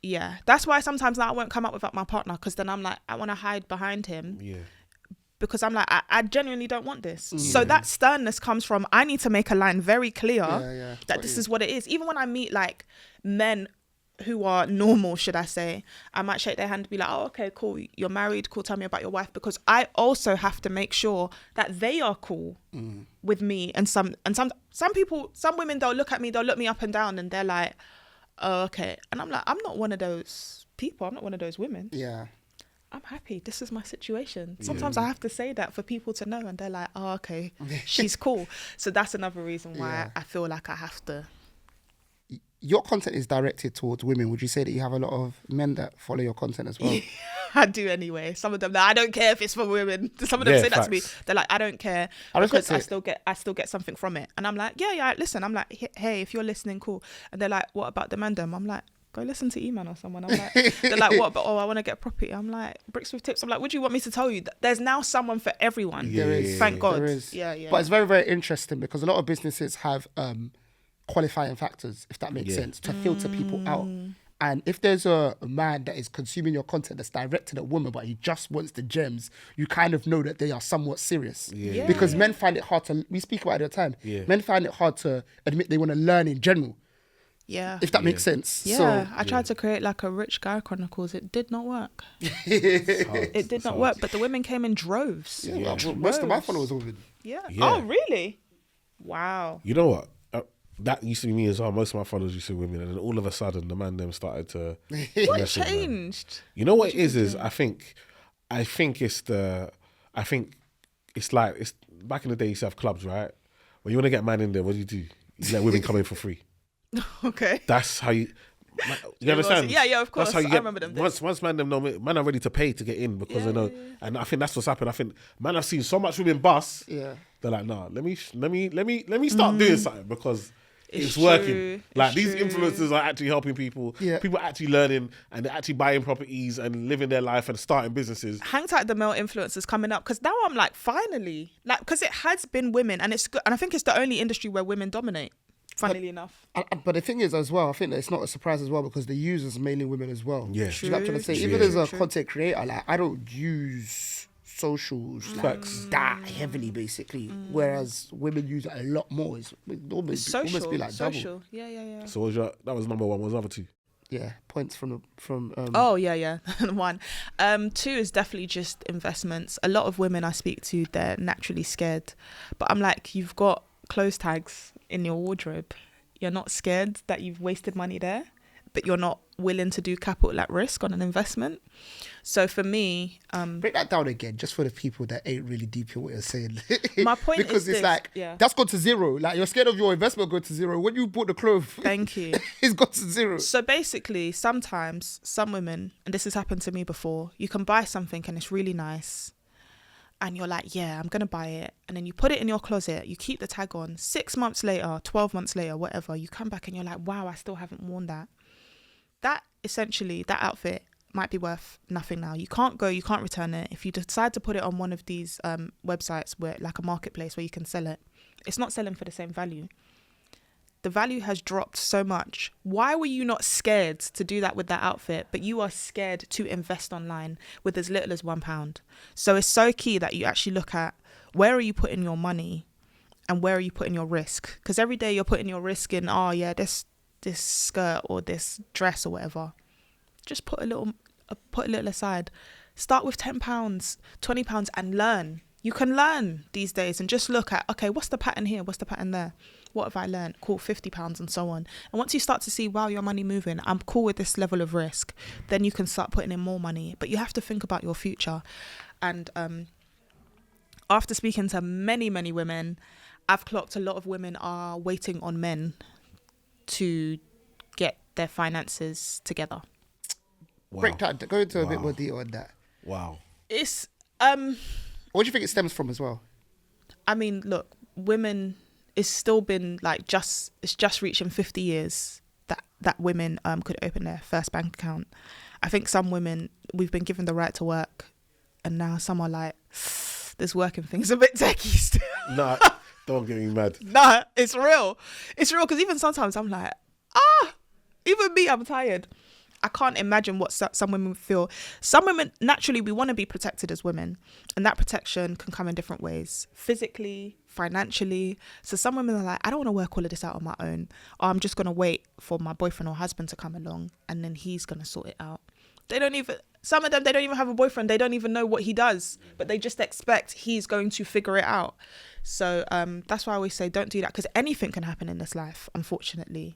yeah. That's why sometimes now I won't come up without my partner, because then I'm like, I want to hide behind him. Yeah. Because I'm like, I genuinely don't want this. So that sternness comes from, I need to make a line very clear that this is what it is. Even when I meet like men who are normal, should I say, I might shake their hand and be like, oh, okay, cool. You're married. Cool. Tell me about your wife. Because I also have to make sure that they are cool with me. And some people, some women, they'll look at me, they'll look me up and down and they're like, oh, okay. And I'm like, I'm not one of those people. I'm not one of those women. Yeah. I'm happy. This is my situation. Sometimes I have to say that for people to know, and they're like, oh, okay, she's cool. So that's another reason why I feel like I have to. Your content is directed towards women. Would you say that you have a lot of men that follow your content as well? I do anyway. Some of them, I don't care if it's for women. Some of them say that to me. They're like, I don't care because I still get something from it. And I'm like, yeah. Listen, I'm like, hey, if you're listening, cool. And they're like, what about the mandem? I'm like, go listen to Eman or someone. I'm like, they're like, what? But I want to get property. I'm like, bricks with tips. I'm like, what do you want me to tell you? There's now someone for everyone. There is. Thank God. There is. Yeah. But it's very, very interesting because a lot of businesses have qualifying factors, if that makes sense, to filter people out. And if there's a man that is consuming your content that's directed at women, but he just wants the gems, you kind of know that they are somewhat serious. Because men find it hard to, we speak about it all the time, men find it hard to admit they want to learn in general. Yeah. If that makes sense. Yeah. So, I tried to create like a Rich Guy Chronicles. It did not work. It did not work. But the women came in droves. Most of my followers are women. Yeah. Oh, really? Wow. You know what? That used to be me as well. Most of my followers used to be women, and then all of a sudden, the man them started to. What changed? You know what it is I think it's like it's back in the day. You used to have clubs, right? When you want to get man in there, what do? You let women come in for free. Okay. That's how you. You understand? Yeah, of course. That's how you get, I remember them days. Once man them know, man are ready to pay to get in because they know, and I think that's what's happened. I think man, I've seen so much women bust. Yeah. They're like, nah, let me start doing something because it's working. Like these influencers are actually helping people. Yeah. People are actually learning and they're actually buying properties and living their life and starting businesses. Hang tight, the male influencers coming up because now I'm like, finally, like because it has been women and it's good, and I think it's the only industry where women dominate. Funnily enough. But the thing is as well, I think that it's not a surprise as well because the users are mainly women as well. Yeah. You know what I'm trying to say? Even as a content creator, like I don't use socials like that heavily basically. Whereas women use it a lot more. It's almost be like double. Yeah. So that was number one. What was number two? Yeah, points from Oh yeah. One. Two is definitely just investments. A lot of women I speak to, they're naturally scared. But I'm like, you've got clothes tags in your wardrobe. You're not scared that you've wasted money there, but you're not willing to do capital at risk on an investment. So for me, break that down again, just for the people that ain't really deep in what you're saying. My point because is it's like that's gone to zero. Like you're scared of your investment going to zero when you bought the clothes. Thank you. It's got to zero. So basically, sometimes some women, and this has happened to me before, you can buy something and it's really nice. And you're like, yeah, I'm going to buy it. And then you put it in your closet. You keep the tag on. 6 months later, 12 months later, whatever, you come back and you're like, wow, I still haven't worn that. That essentially, that outfit might be worth nothing now. You can't return it. If you decide to put it on one of these websites where like a marketplace where you can sell it, it's not selling for the same value. The value has dropped so much. Why were you not scared to do that with that outfit, but you are scared to invest online with as little as £1? So it's so key that you actually look at where are you putting your money and where are you putting your risk? Because every day you're putting your risk in, this skirt or this dress or whatever. Just put a little aside. Start with £10, £20 and learn. You can learn these days and just look at, okay, what's the pattern here? What's the pattern there? What have I learned? Cool, £50 and so on. And once you start to see, wow, your money moving, I'm cool with this level of risk, then you can start putting in more money. But you have to think about your future. And after speaking to many, many women, I've clocked a lot of women are waiting on men to get their finances together. Wow. Break that. Go into a bit more detail on that. Wow. It's what do you think it stems from as well? I mean, look, women, it's still been like it's just reaching 50 years that women could open their first bank account. I think some women, we've been given the right to work, and now some are like, this working thing's a bit techie still. Nah, don't get me mad. Nah, it's real. It's real because even sometimes I'm like, even me, I'm tired. I can't imagine what some women feel. Some women, naturally, we want to be protected as women. And that protection can come in different ways. Physically, financially. So some women are like, I don't want to work all of this out on my own. Or I'm just going to wait for my boyfriend or husband to come along and then he's going to sort it out. Some of them, they don't even have a boyfriend. They don't even know what he does. But they just expect he's going to figure it out. So that's why I always say don't do that. Because anything can happen in this life, unfortunately.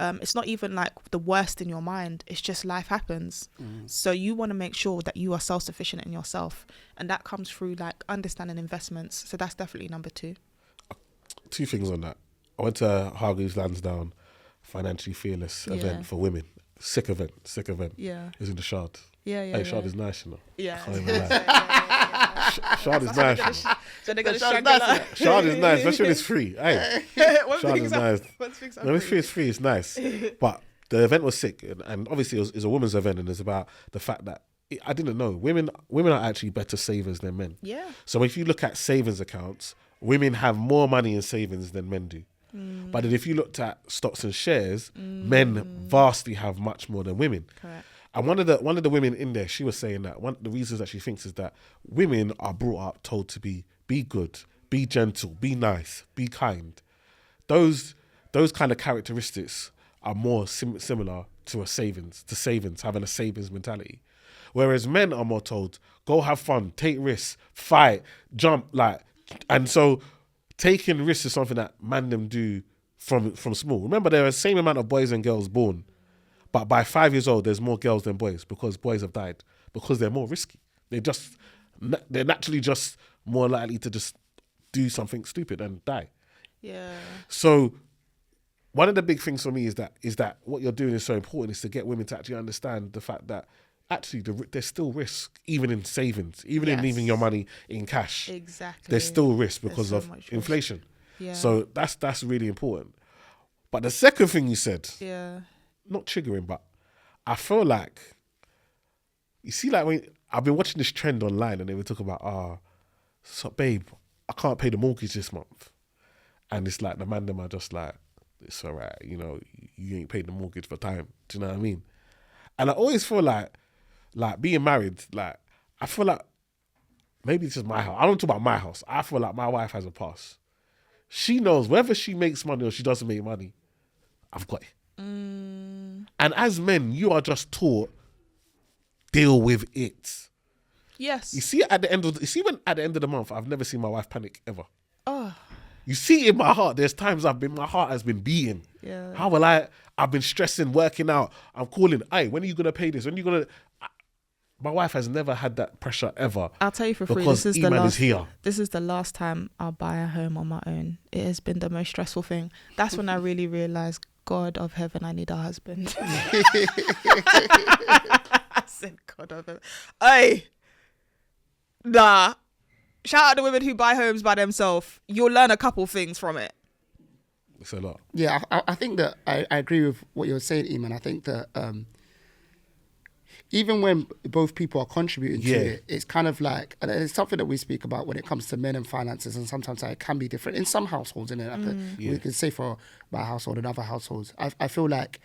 it's not even like the worst in your mind. It's just life happens. So you want to make sure that you are self-sufficient in yourself. And that comes through like understanding investments. So that's definitely number 2. 2 things on that. I went to Hargreaves Lansdowne Financially Fearless event for women. Sick event. Yeah. It was in the Shard. Yeah. Shard is nice, you know. Yeah. I can't even lie. Shard is nice, you know. So they're going to Shard is nice, especially when it's free. Hey, Shard is nice. When it's free, it's nice. But the event was sick, and obviously it was a women's event, and it's about the fact that I didn't know women are actually better savers than men. Yeah. So if you look at savings accounts, women have more money in savings than men do. But then if you looked at stocks and shares, men vastly have much more than women. Correct. And one of the women in there, she was saying that one of the reasons that she thinks is that women are brought up told to be good, be gentle, be nice, be kind. Those kind of characteristics are more similar to savings, having a savings mentality. Whereas men are more told, go have fun, take risks, fight, jump, and so taking risks is something that man them do from small. Remember, there are the same amount of boys and girls born, but by 5 years old, there's more girls than boys because boys have died because they're more risky. They're naturally just more likely to just do something stupid and die. Yeah. So one of the big things for me is that what you're doing is so important, is to get women to actually understand the fact that actually there's still risk even in savings, even in leaving your money in cash. Exactly. There's still risk because so of inflation. Yeah. So that's really important. But the second thing you said, not triggering, but I feel like, you see, like when I've been watching this trend online and they were talking about, so babe, I can't pay the mortgage this month. And it's like the man them are just like, it's all right, you know, you ain't paid the mortgage for time. Do you know what I mean? And I always feel like being married, like, I feel like maybe it's just my house. I don't talk about my house. I feel like my wife has a pass. She knows whether she makes money or she doesn't make money, I've got it. And as men, you are just taught, deal with it. Yes. You see, when at the end of the month, I've never seen my wife panic ever. Oh. You see, in my heart, there's times my heart has been beating. Yeah. How will I've been stressing, working out. I'm calling, hey, when are you going to pay this? When are you going to... My wife has never had that pressure ever. I'll tell you for free, because this is the last time I'll buy a home on my own. It has been the most stressful thing. That's when I really realised, God of heaven, I need a husband. I said, God of heaven. Hey, nah. Shout out to women who buy homes by themselves. You'll learn a couple things from it. It's a lot. Yeah, I think that I agree with what you're saying, Eamon. I think that even when both people are contributing to it, it's kind of like, and it's something that we speak about when it comes to men and finances, and sometimes it can be different in some households, innit? We can say for my household and other households. I feel like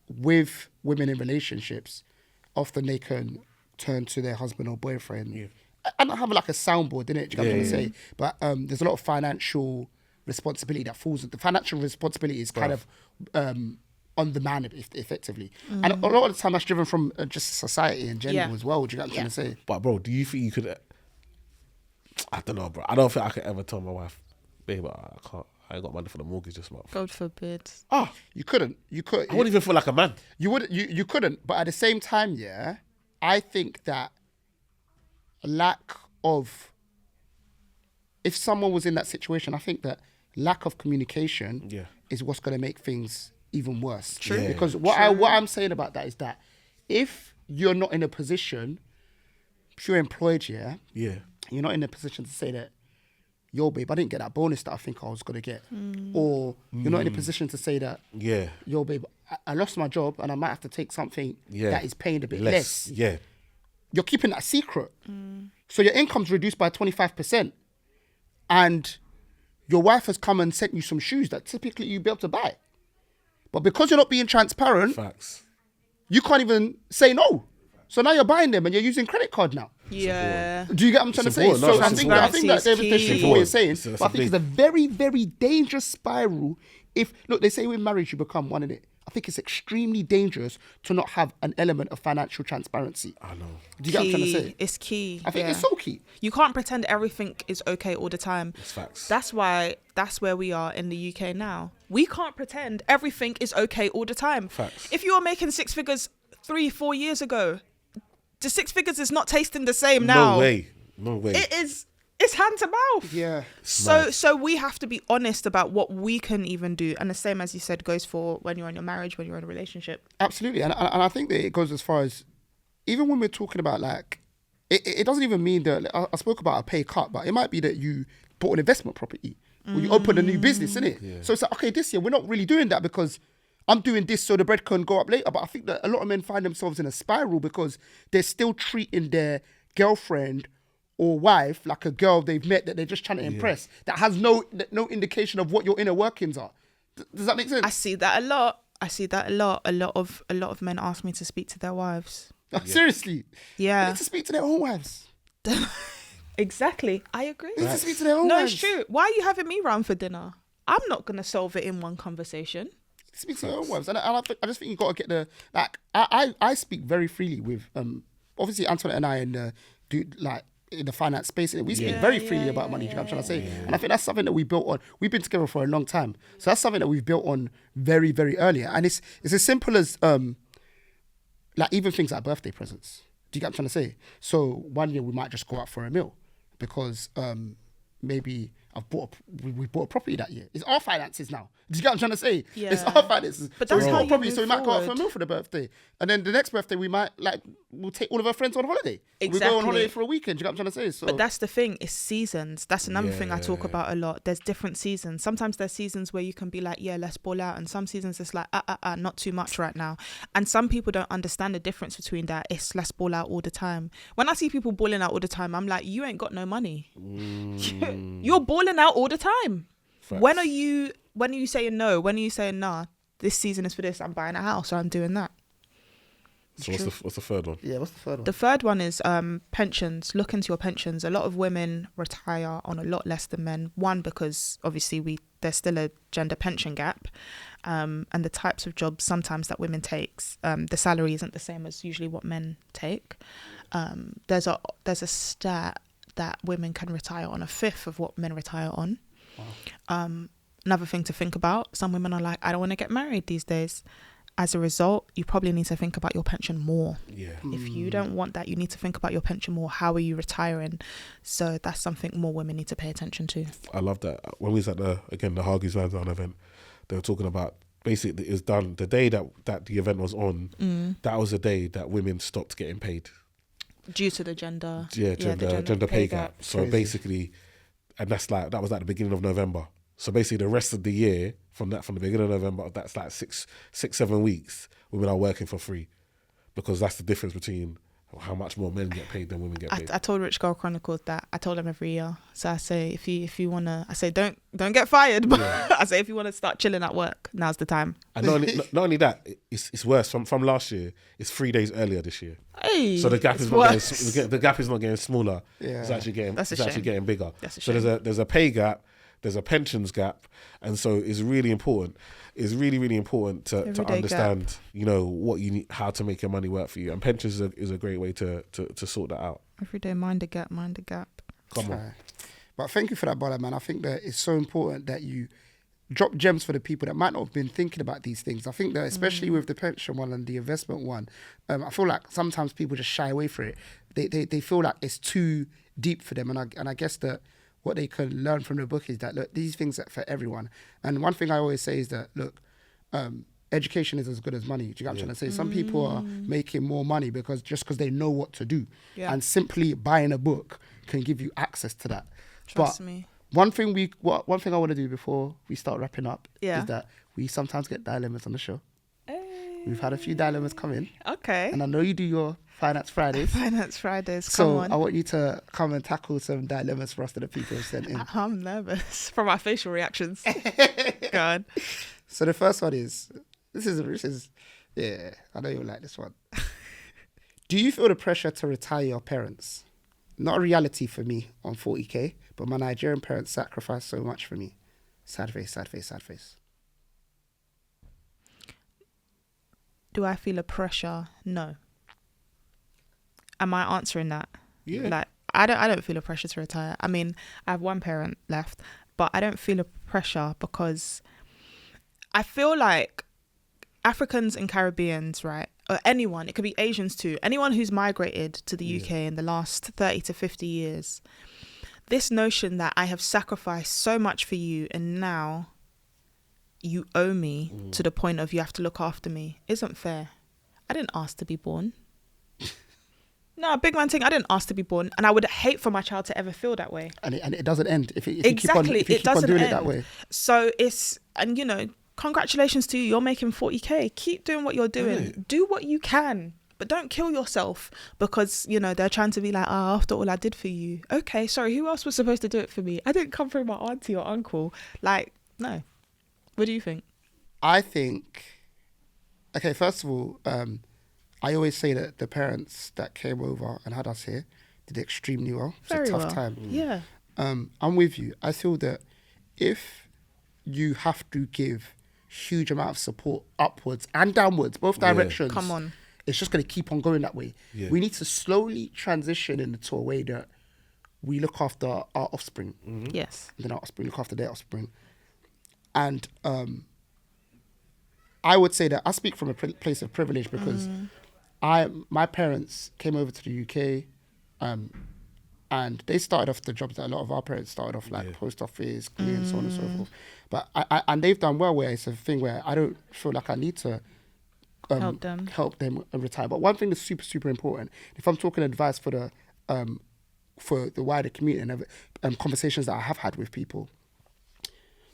with women in relationships, often they can turn to their husband or boyfriend and not have like a soundboard, innit? Do you know what I'm trying to say? But there's a lot of financial responsibility that falls. The financial responsibility is kind of on the man, effectively. And a lot of the time that's driven from just society in general as well. Do you know what I'm trying to say? But bro, do you think you could... I don't know, bro. I don't think I could ever tell my wife, babe, I ain't got money for the mortgage this month. God forbid. You couldn't. You could. I wouldn't even feel like a man. You couldn't. But at the same time, I think that lack of... If someone was in that situation, I think that lack of communication is what's going to make things even worse. True. Yeah. Because what I'm saying about that is that if you're not in a position, if you're employed, you're not in a position to say that, yo, babe, I didn't get that bonus that I think I was going to get. Or you're not in a position to say that, yo, babe, I lost my job and I might have to take something that is paying a bit less. Yeah. You're keeping that secret. So your income's reduced by 25%. And your wife has come and sent you some shoes that typically you'd be able to buy. But because you're not being transparent, you can't even say no. So now you're buying them and you're using credit card now. Yeah. Do you get what I'm trying to say? So I think that there's what you're saying. But I think it's a very, very dangerous spiral. Look, they say with marriage you become one, innit? I think it's extremely dangerous to not have an element of financial transparency. I know. Do you get what I'm trying to say? It's key. I think it's so key. You can't pretend everything is okay all the time. It's facts. That's where we are in the UK now. We can't pretend everything is okay all the time. Facts. If you were making 6 figures 3-4 years ago, the 6 figures is not tasting the same now. No way. It's hand to mouth. Yeah. So we have to be honest about what we can even do. And the same, as you said, goes for when you're in your marriage, when you're in a relationship. Absolutely. And I think that it goes as far as, even when we're talking about like, it doesn't even mean that, I spoke about a pay cut, but it might be that you bought an investment property or you opened a new business, innit? Yeah. So it's like, okay, this year we're not really doing that because I'm doing this so the bread can go up later. But I think that a lot of men find themselves in a spiral because they're still treating their girlfriend or wife like a girl they've met that they're just trying to impress, that has no indication of what your inner workings are. Does that make sense? I see that a lot. A lot of men ask me to speak to their wives. Seriously? Yeah. They need to speak to their own wives. Exactly. I agree. They need to speak to their own No, wives. it's true. Why are you having me round for dinner? I'm not going to solve it in one conversation. Speak to their own wives. And I just think you got to get the, like, I speak very freely with, obviously Antoinette and I do like, in the finance space, we speak very freely about money. Do you know what I'm trying to say? And I think that's something that we built on. We've been together for a long time, so that's something that we've built on very, very early. And it's as simple as like even things like birthday presents. Do you get what I'm trying to say? So one year we might just go out for a meal because maybe we bought a property that year. It's our finances now. Do you get what I'm trying to say? Yeah. It's our finances. But so that's we how bought a you property, move so we might go out for a forward. meal for the birthday, and then the next birthday we'll take all of our friends on holiday. We go on Exactly. holiday for a weekend. Do you get what I'm trying to say? So But that's the thing, it's seasons. That's another thing I talk about a lot. There's different seasons. Sometimes there's seasons where you can be like, yeah, let's ball out. And some seasons it's like, not too much right now. And some people don't understand the difference between that. It's let's ball out all the time. When I see people balling out all the time, I'm like, you ain't got no money. You're balling out all the time. Facts. When are you saying no? When are you saying nah? This season is for this. I'm buying a house or I'm doing that. So what's the third one? yeah, what's the third one? The third one is pensions. Look into your pensions. A lot of women retire on a lot less than men. One, because obviously there's still a gender pension gap, and the types of jobs sometimes that women takes, the salary isn't the same as usually what men take. There's a stat that women can retire on a fifth of what men retire on. Wow. Another thing to think about, some women are like, I don't want to get married these days. As a result, you probably need to think about your pension more. Yeah. If you don't want that, you need to think about your pension more. How are you retiring? So that's something more women need to pay attention to. I love that. When we was at the Hargreaves Lansdowne event, they were talking about basically it's done the day that the event was on. That was the day that women stopped getting paid Due to the gender. Gender pay gap. So Crazy. basically, and that was at the beginning of November. So basically, the rest of the year from the beginning of November, that's like 6-7 weeks. Women are working for free because that's the difference between how much more men get paid than women get paid. I told Rich Girl Chronicles that. I told them every year. So I say, if you wanna, I say don't get fired. But I say if you wanna start chilling at work, now's the time. And not only that, it's worse. From last year, it's 3 days earlier this year. Hey, So the gap it's is not worse. the gap is not getting smaller. Yeah. It's actually getting That's a it's actually shame. getting bigger. That's a So shame. there's a pay gap, there's a pensions gap, and so it's really important. It's really, really important to Everyday understand, what you need, how to make your money work for you. And pensions is a great way to sort that out. Every day, mind the gap. Come on. Right. But thank you for that, Bola, man. I think that it's so important that you drop gems for the people that might not have been thinking about these things. I think that especially with the pension one and the investment one, I feel like sometimes people just shy away from it. They feel like it's too deep for them. And I guess that what they can learn from the book is that, look, these things are for everyone. And one thing I always say is that, look, education is as good as money. Do you get what I'm trying to say? Some people are making more money because they know what to do. Yeah. And simply buying a book can give you access to that. Trust But me. one thing I want to do before we start wrapping up Yeah. is that we sometimes get dilemmas on the show. Hey. We've had a few dilemmas come in, Okay. and I know you do your Finance Fridays. Finance Fridays. Come So on. I want you to come and tackle some dilemmas for us that the people have sent in. I'm nervous from my facial reactions. God. So the first one is, this is, yeah, I know you'll like this one. Do you feel the pressure to retire your parents? Not a reality for me on 40k, but my Nigerian parents sacrificed so much for me. Sad face, sad face, sad face. Do I feel a pressure? No. Am I answering that? Yeah. Like, I don't feel a pressure to retire. I mean, I have one parent left, but I don't feel a pressure because I feel like Africans and Caribbeans, right? Or anyone, it could be Asians too. Anyone who's migrated to the UK in the last 30 to 50 years, this notion that I have sacrificed so much for you and now you owe me to the point of you have to look after me isn't fair. I didn't ask to be born. No, big man thing. I didn't ask to be born, and I would hate for my child to ever feel that way. And it doesn't end if you Exactly, keep on doing it that way. So it's, and you know, congratulations to you. You're making 40k. Keep doing what you're doing. Right. Do what you can, but don't kill yourself because, you know, they're trying to be like, oh, after all I did for you. Okay, sorry, who else was supposed to do it for me? I didn't come from my auntie or uncle. Like, no. What do you think? I think, okay, first of all, I always say that the parents that came over and had us here did extremely well. It's Very a tough well. time. Yeah. I'm with you. I feel that if you have to give huge amount of support upwards and downwards, both directions, Come on. it's just going to keep on going that way. Yeah. We need to slowly transition into a way that we look after our offspring. Yes. And then our offspring look after their offspring. And I would say that I speak from a place of privilege because my parents came over to the UK and they started off the jobs that a lot of our parents started off, like post office, cleaning, so on and so forth. But and they've done well, where it's a thing where I don't feel like I need to help them retire. But one thing that's super, super important, if I'm talking advice for the wider community and conversations that I have had with people,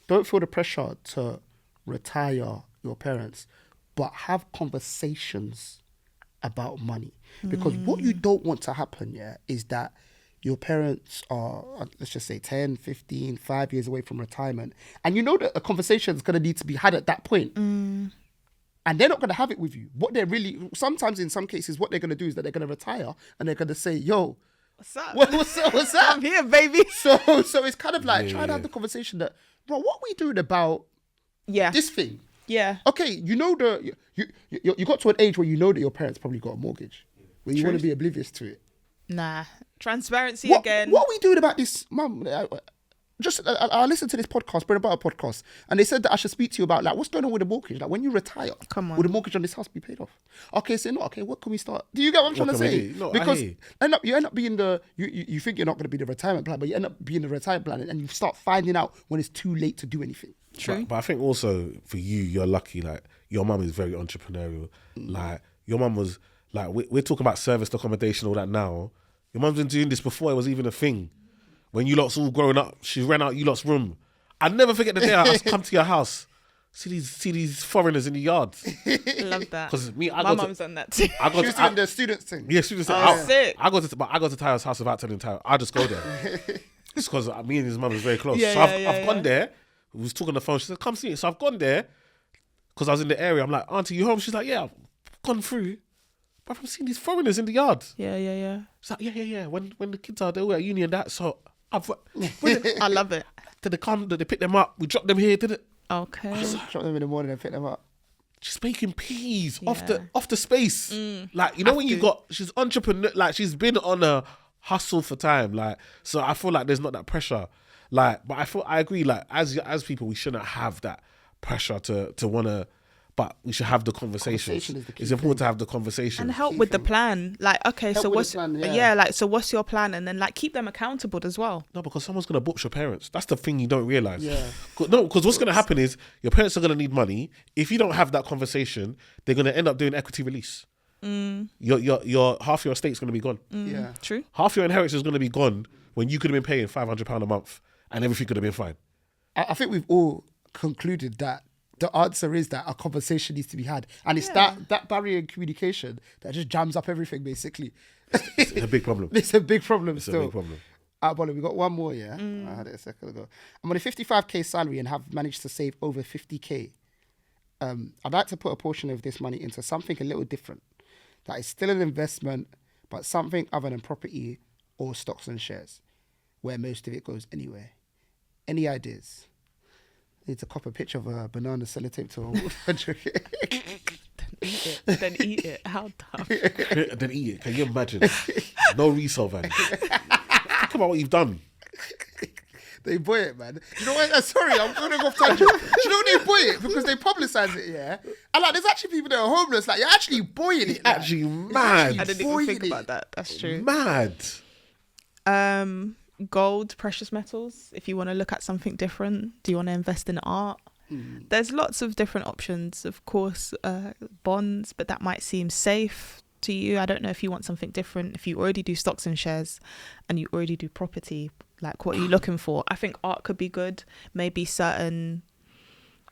don't feel the pressure to retire your parents, but have conversations about money. Because what you don't want to happen, is that your parents are, let's just say 10, 15, 5 years away from retirement. And you know that a conversation is going to need to be had at that point. And they're not going to have it with you. What they're really, sometimes in some cases, what they're going to do is that they're going to retire and they're going to say, yo, What's up? what's up? I'm here, baby. So it's kind of like trying to have the conversation that, bro, what are we doing about this thing? Yeah. Okay, you know you got to an age where you know that your parents probably got a mortgage, where you want to be oblivious to it. Nah. Transparency What again. are we doing about this, Mum? I listened to this podcast, Bread and Butter podcast, and they said that I should speak to you about like what's going on with the mortgage. Like when you retire, Come on. will the mortgage on this house be paid off? Okay, so no. Okay, what can we start? Do you get what I'm trying to can we say? do? No, I Because hear you end up being you think you're not going to be the retirement plan, but you end up being the retirement plan, and you start finding out when it's too late to do anything. True. But I think also for you, you're lucky. Like your mum is very entrepreneurial. Like your mum was like we're talking about serviced accommodation, all that now. Your mum's been doing this before it was even a thing. When you lot's all growing up, she ran out you lot's room. I'll never forget the day I come to your house, see these foreigners in the yard. Love that. Because my mum's done that too. I She got was to, doing the students thing. yeah, students. sick. I got to Tayo's house without telling Tayo. I just go there. It's because me and his mum is very close. Yeah, so yeah, I've gone there. We was talking on the phone. She said, "Come see it." So I've gone there because I was in the area. I'm like, "Auntie, you home?" She's like, "Yeah, I've gone through." But I'm seeing these foreigners in the yard. Yeah. She's like, "Yeah. When the kids are, they're all at uni and that." So I love it. did they come? Did they pick them up? We dropped them here. Did it? Okay. Drop them in the morning and pick them up. She's making peas off Yeah. the space. Like, you know, when you got, she's entrepreneur, like she's been on a hustle for time. Like, so I feel like there's not that pressure. Like, but I agree, like as people, we shouldn't have that pressure to want to, but we should have the conversations. Conversation is the key It's important to have the conversation. And help with the plan. Like, okay, Help so with what's the plan, like, so what's your plan? And then like keep them accountable as well. No, because someone's going to butch your parents. That's the thing you don't realise. Yeah. No, because what's going to happen is your parents are going to need money. If you don't have that conversation, they're going to end up doing equity release. Your half your estate's going to be gone. Yeah. True. Half your inheritance is going to be gone when you could have been paying £500 a month and everything could have been fine. I think we've all concluded that the answer is that a conversation needs to be had. And it's that barrier in communication that just jams up everything, basically. It's a big problem. It's a big problem It's still. a big problem. Bola, we got one more, yeah? I had it a second ago. I'm on a 55k salary and have managed to save over 50k. I'd like to put a portion of this money into something a little different. That is still an investment, but something other than property or stocks and shares, where most of it goes anywhere. Any ideas? Need to cop a picture of a banana sellotape to a Then eat it. How dumb. Then eat it. Can you imagine? No resale value. Think about what you've done. They buy it, man. You know what? Sorry, I'm going to go off tangent. Do you know when they buy it? Because they publicise it, yeah? And like, there's actually people that are homeless. Like, you're actually buying it. Actually mad. I didn't even think about that. That's true. Mad. Gold, precious metals. If you want to look at something different, do you want to invest in art? There's lots of different options. Of course, bonds, but that might seem safe to you. I don't know if you want something different. If you already do stocks and shares and you already do property, like what are you looking for? I think art could be good. Maybe certain,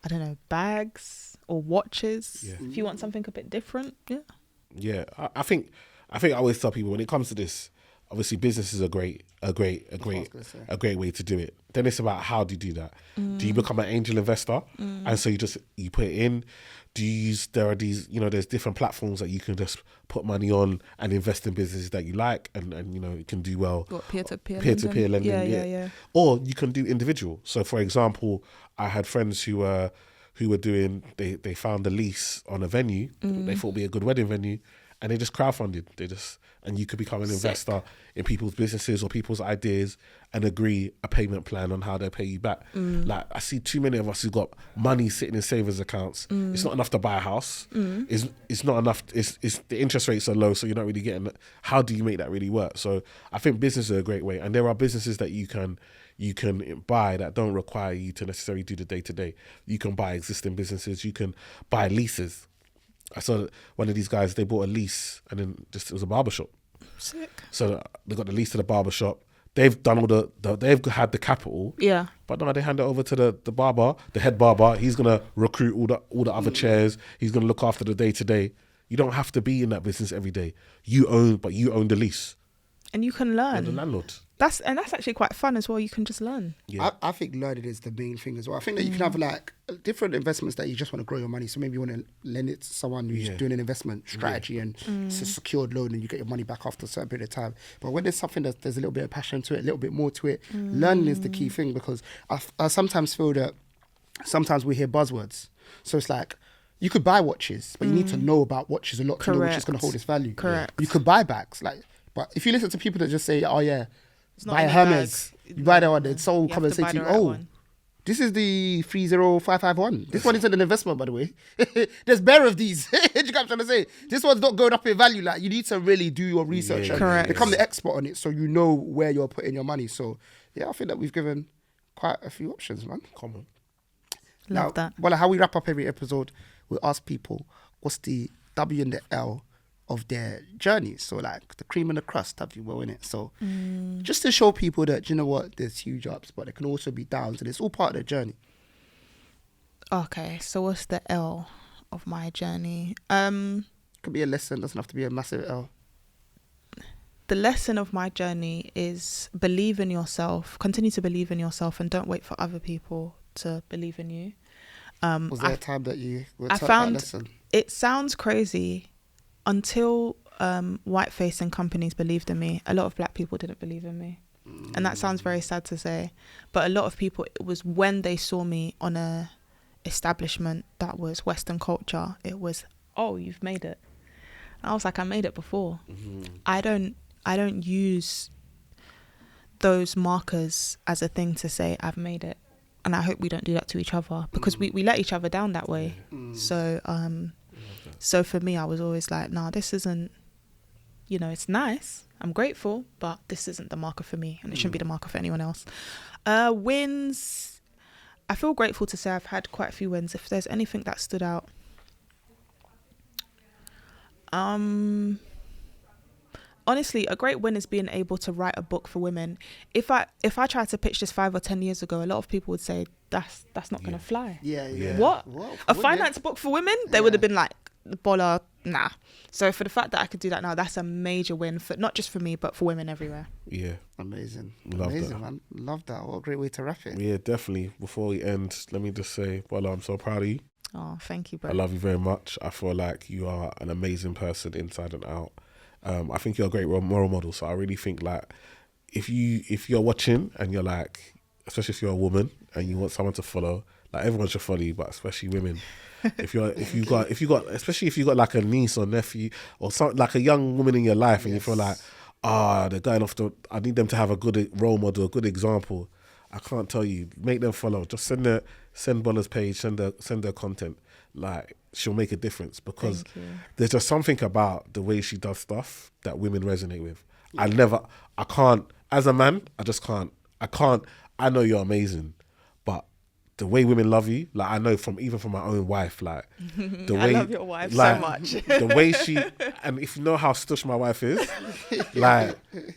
I don't know, bags or watches. Yeah. If you want something a bit different, Yeah, I think I always tell people when it comes to this, obviously business is a great way to do it. Then it's about how do you do that? Do you become an angel investor? And so you put it in? Do you use, there are these, there's different platforms that you can just put money on and invest in businesses that you like and it can do well. What, peer-to-peer lending? Yeah. Or you can do individual. So for example, I had friends who were doing, they found a lease on a venue they thought would be a good wedding venue, and they just crowdfunded. And you could become an investor in people's businesses or people's ideas and agree a payment plan on how they pay you back. Like, I see too many of us who got money sitting in savings accounts. It's not enough to buy a house. It's not enough. It's the interest rates are low, so you're not really getting. How do you make that really work? So I think business is a great way, and there are businesses that you can buy that don't require you to necessarily do the day to day. You can buy existing businesses. You can buy leases. I saw one of these guys, they bought a lease and then it was a barbershop. Sick. So they got the lease to the barbershop. They've done all they've had the capital. Yeah. But no, they hand it over to the barber, the head barber. He's going to recruit all the other chairs. He's going to look after the day to day. You don't have to be in that business every day. You own the lease. And you can learn. You're the landlord. That's actually quite fun as well. You can just learn. Yeah. I think learning is the main thing as well. I think that you can have like different investments that you just want to grow your money. So maybe you want to lend it to someone who's doing an investment strategy and it's a secured loan and you get your money back after a certain period of time. But when there's something that there's a little bit of passion to it, a little bit more to it, learning is the key thing, because I sometimes feel that sometimes we hear buzzwords. So it's like, you could buy watches, but you need to know about watches a lot to know which is going to hold its value. Correct. You could buy bags, but if you listen to people that just say, oh yeah, It's not buy a in the Hermes, bag. you buy that one, then someone You come have and to say buy to you, the right oh, one. this is the 30551. This one isn't an investment, by the way. There's bare of these. Do you get what I'm trying to say? This one's not going up in value. Like, you need to really do your research and Correct. become the expert on it so you know where you're putting your money. So, yeah, I think that we've given quite a few options, man. Common. Love that. Well, how we wrap up every episode, we ask people, what's the W and the L of their journey? So like the cream and the crust, have you will in it. So just to show people that, you know what, there's huge ups, but there can also be downs, and it's all part of the journey. Okay, so what's the L of my journey? Could be a lesson, doesn't have to be a massive L. The lesson of my journey is believe in yourself, continue to believe in yourself, and don't wait for other people to believe in you. Was there a time that you were I taught that found lesson? it sounds crazy. Until white-facing companies believed in me, a lot of black people didn't believe in me. And that sounds very sad to say. But a lot of people, it was when they saw me on a establishment that was Western culture, it was, oh, you've made it. And I was like, I made it before. I don't use those markers as a thing to say I've made it. And I hope we don't do that to each other, because we let each other down that way. So for me, I was always like, nah, this isn't, it's nice. I'm grateful, but this isn't the marker for me, and it shouldn't be the marker for anyone else. Wins. I feel grateful to say I've had quite a few wins. If there's anything that stood out. Honestly, a great win is being able to write a book for women. If I tried to pitch this 5 or 10 years ago, a lot of people would say that's not going to fly. Yeah. What? A finance book for women? They would have been like, Bola, nah. So for the fact that I could do that now, that's a major win, for not just for me, but for women everywhere. Yeah. Amazing, That. man. Love that. What a great way to wrap it. Yeah, definitely. Before we end, let me just say, Bola, I'm so proud of you. Oh, thank you, bro. I love you very much. I feel like you are an amazing person inside and out. I think you're a great moral model. So I really think like if you're watching and you're like, especially if you're a woman and you want someone to follow, Like everyone should follow you, but especially women. If you got especially if you got like a niece or nephew or something, like a young woman in your life, and you feel like, they're going off I need them to have a good role model, a good example. I can't tell you, make them follow. Just send Bola's page, send her content. Like, she'll make a difference, because there's just something about the way she does stuff that women resonate with. I can't, as a man, I just can't. I know you're amazing, but the way women love you, like I know from my own wife, like the way I love your wife like, so much. The way she, and if you know how stush my wife is, like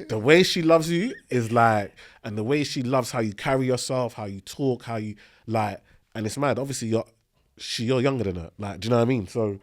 the way she loves you is like, and the way she loves how you carry yourself, how you talk, how you like, and it's mad. Obviously you're younger than her, like, do you know what I mean? So,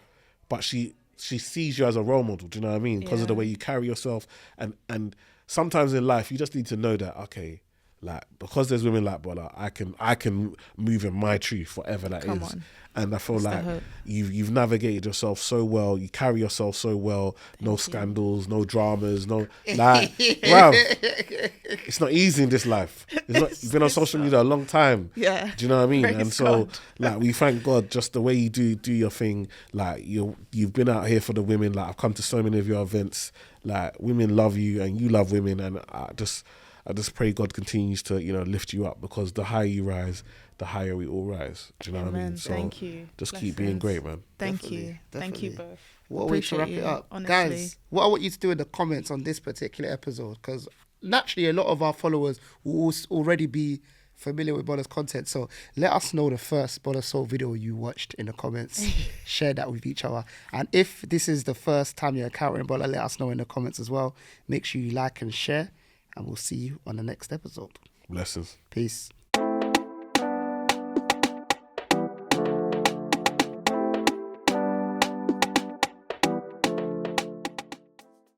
but she sees you as a role model, do you know what I mean? Because of the way you carry yourself, and sometimes in life you just need to know that, okay, like, because there's women like Bola, I can move in my truth, whatever that Come is. on. And I feel That's like you've navigated yourself so well, you carry yourself so well, no scandals, no dramas, no, like, wow, it's not easy in this life. You've been on social media a long time. Yeah. Do you know what I mean? Praise And so, God. like, we thank God just the way you do your thing. Like, you've been out here for the women. Like, I've come to so many of your events. Like, women love you and you love women, and I just pray God continues to, lift you up, because the higher you rise, the higher we all rise. Do you know what I mean? So Thank you. just keep being great, man. Thank Definitely, you. Thank you definitely. both. What a way to wrap Appreciate it you, up. honestly. Guys, what I want you to do in the comments on this particular episode, because naturally a lot of our followers will already be familiar with Bola's content. So let us know the first Bola Soul video you watched in the comments. Share that with each other. And if this is the first time you're encountering Bola, let us know in the comments as well. Make sure you like and share, and we'll see you on the next episode. Blessings. Peace.